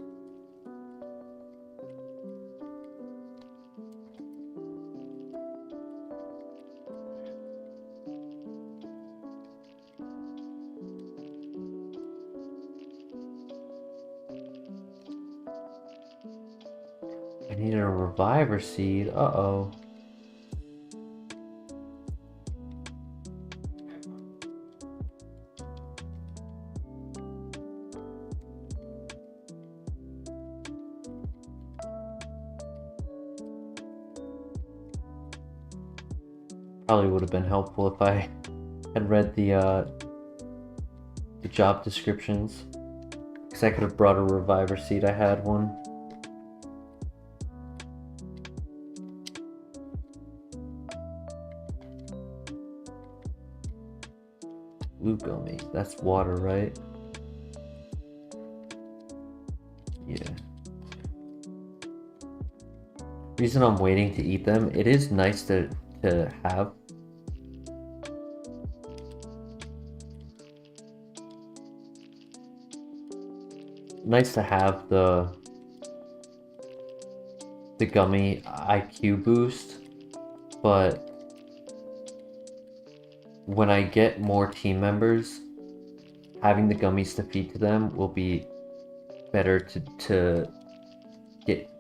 I need a reviver seed. Uh-oh. Probably would have been helpful if I had read the job descriptions. Because I could have brought a reviver seed. I had one. Blue gummy. That's water, right? Yeah. Reason I'm waiting to eat them, it is nice to have. Nice to have the gummy IQ boost, but when I get more team members, having the gummies to feed to them will be better to get.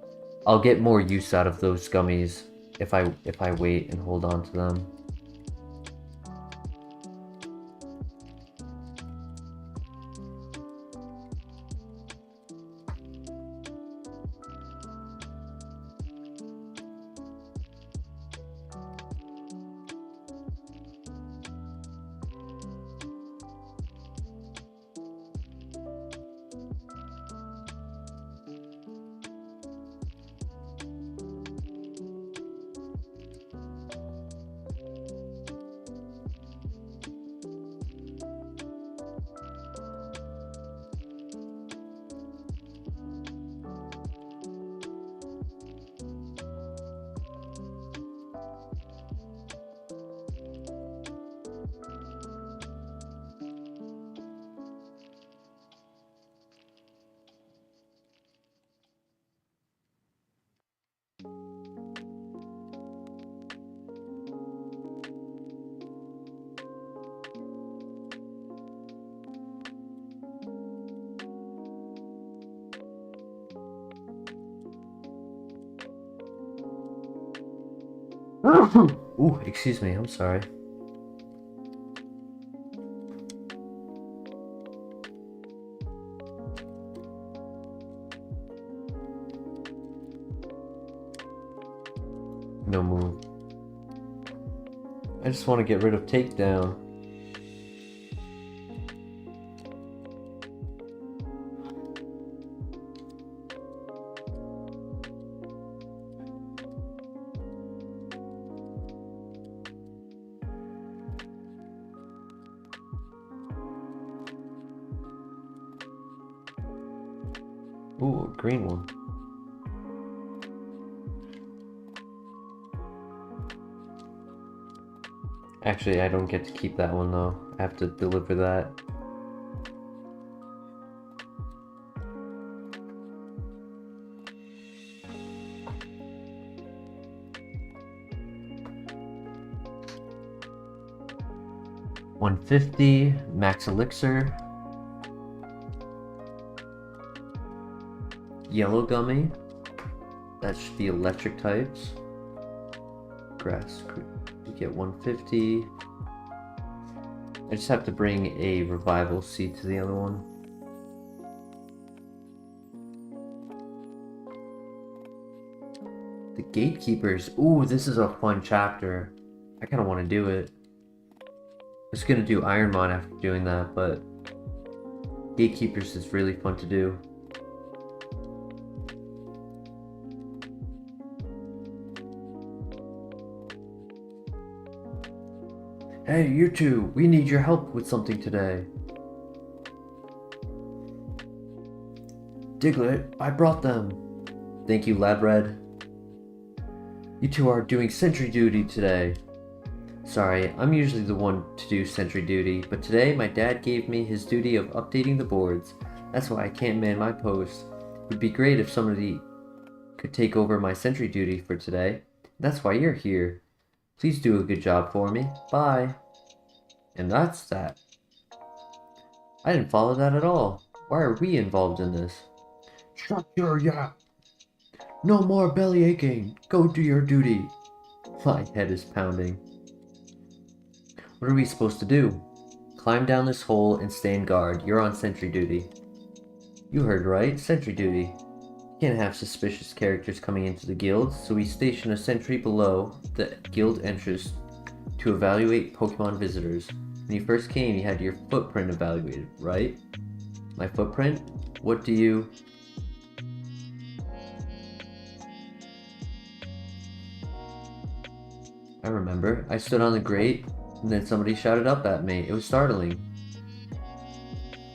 I'll get more use out of those gummies if I wait and hold on to them. Ooh, excuse me, I'm sorry. No move. I just want to get rid of takedown. Ooh, a green one. Actually, I don't get to keep that one though. I have to deliver that. $150 max elixir. Yellow gummy. That's the electric types. Grass. You get 150. I just have to bring a revival seed to the other one. The gatekeepers. Ooh, this is a fun chapter. I kind of want to do it. I was gonna do Ironmon after doing that, but gatekeepers is really fun to do. Hey, you two, we need your help with something today. Diglett, I brought them. Thank you, Labred. You two are doing sentry duty today. Sorry, I'm usually the one to do sentry duty, but today my dad gave me his duty of updating the boards. That's why I can't man my post. It would be great if somebody could take over my sentry duty for today. That's why you're here. Please do a good job for me. Bye. And that's that. I didn't follow that at all. Why are we involved in this? Shut your yap. No more belly aching. Go do your duty. My head is pounding. What are we supposed to do? Climb down this hole and stand guard. You're on sentry duty. You heard right, sentry duty. Can't have suspicious characters coming into the guild, so we station a sentry below the guild entrance to evaluate Pokemon visitors. When you first came, you had your footprint evaluated, right? My footprint? What do you... I remember. I stood on the grate, and then somebody shouted up at me. It was startling.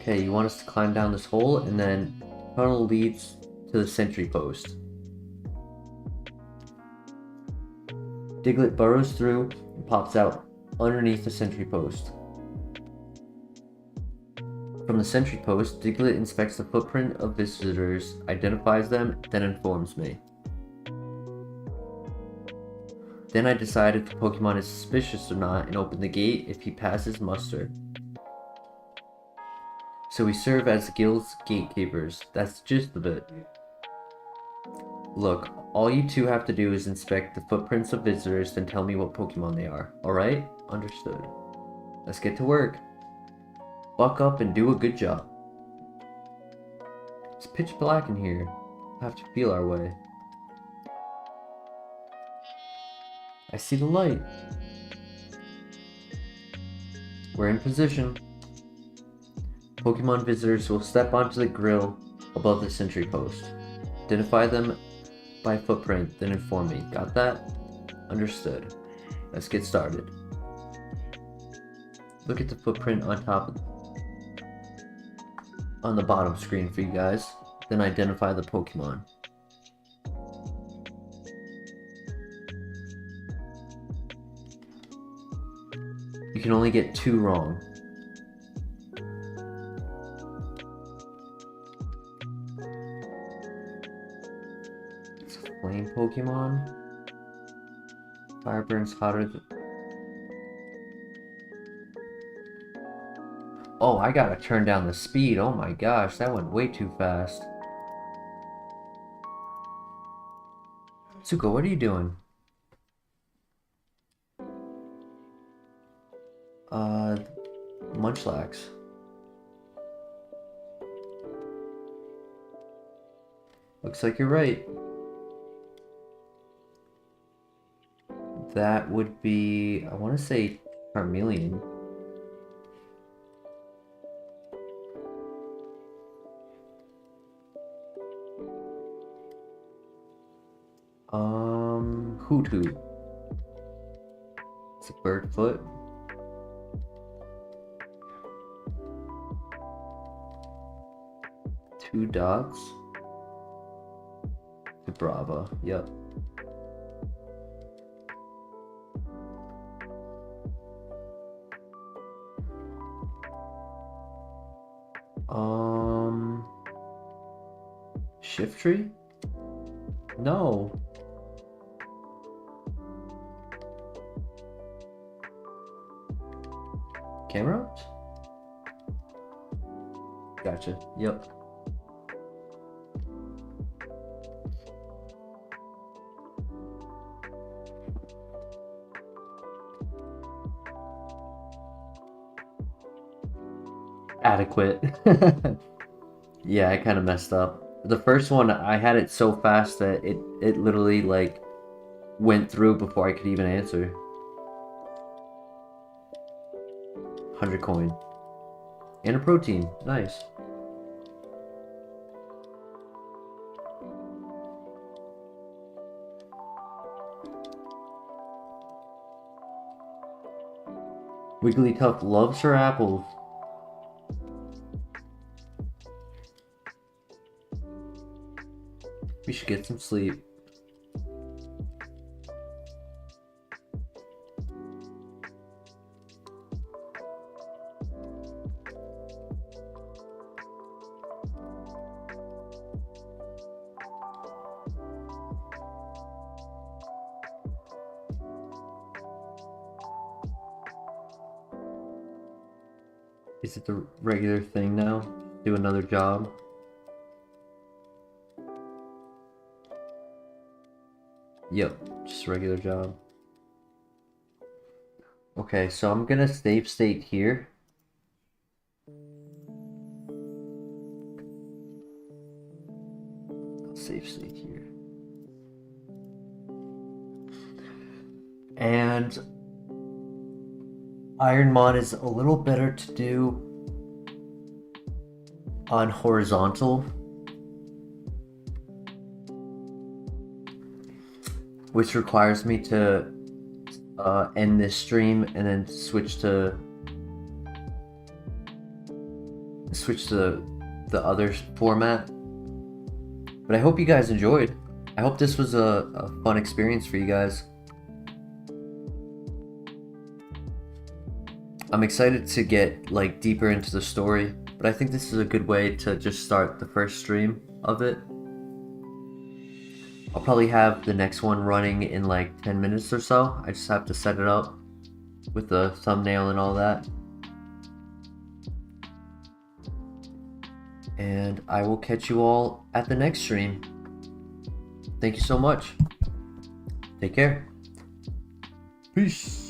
Okay, you want us to climb down this hole, and then tunnel leads to the sentry post. Diglett burrows through and pops out underneath the sentry post. From the sentry post, Diglett inspects the footprint of visitors, identifies them, then informs me. Then I decide if the Pokemon is suspicious or not and open the gate if he passes muster. So we serve as the guild's gatekeepers. That's the gist of it. Look, all you two have to do is inspect the footprints of visitors, then tell me what Pokemon they are. Alright? Understood. Let's get to work. Buck up and do a good job. It's pitch black in here. We'll have to feel our way. I see the light. We're in position. Pokemon visitors will step onto the grill above the sentry post. Identify them by footprint, then inform me. Got that? Understood. Let's get started. Look at the footprint on the bottom screen for you guys. Then identify the Pokemon. You can only get 2 wrong. It's a flame Pokemon. Fire burns hotter than... Oh, I gotta turn down the speed. Oh my gosh, that went way too fast. Tsuko, what are you doing? Munchlax. Looks like you're right. That would be, I want to say Charmeleon. Hoot Hoot. It's a bird foot. Two dots. The Brava. Yep. Shiftry? No. Cameras? Gotcha. Yep. Adequate. Yeah, I kind of messed up. The first one, I had it so fast that it literally like went through before I could even answer. 100 coin. And a protein. Nice. Wigglytuff loves her apples. We should get some sleep. Is it the regular thing now? Do another job? Yep, just a regular job. Okay, so I'm gonna save state here. Save state here. And Ironmon is a little better to do on horizontal, which requires me to end this stream and then switch to the other format. But I hope you guys enjoyed. I hope this was a fun experience for you guys. I'm excited to get like deeper into the story, but I think this is a good way to just start the first stream of it. I'll probably have the next one running in like 10 minutes or so. I just have to set it up with the thumbnail and all that. And I will catch you all at the next stream. Thank you so much. Take care. Peace.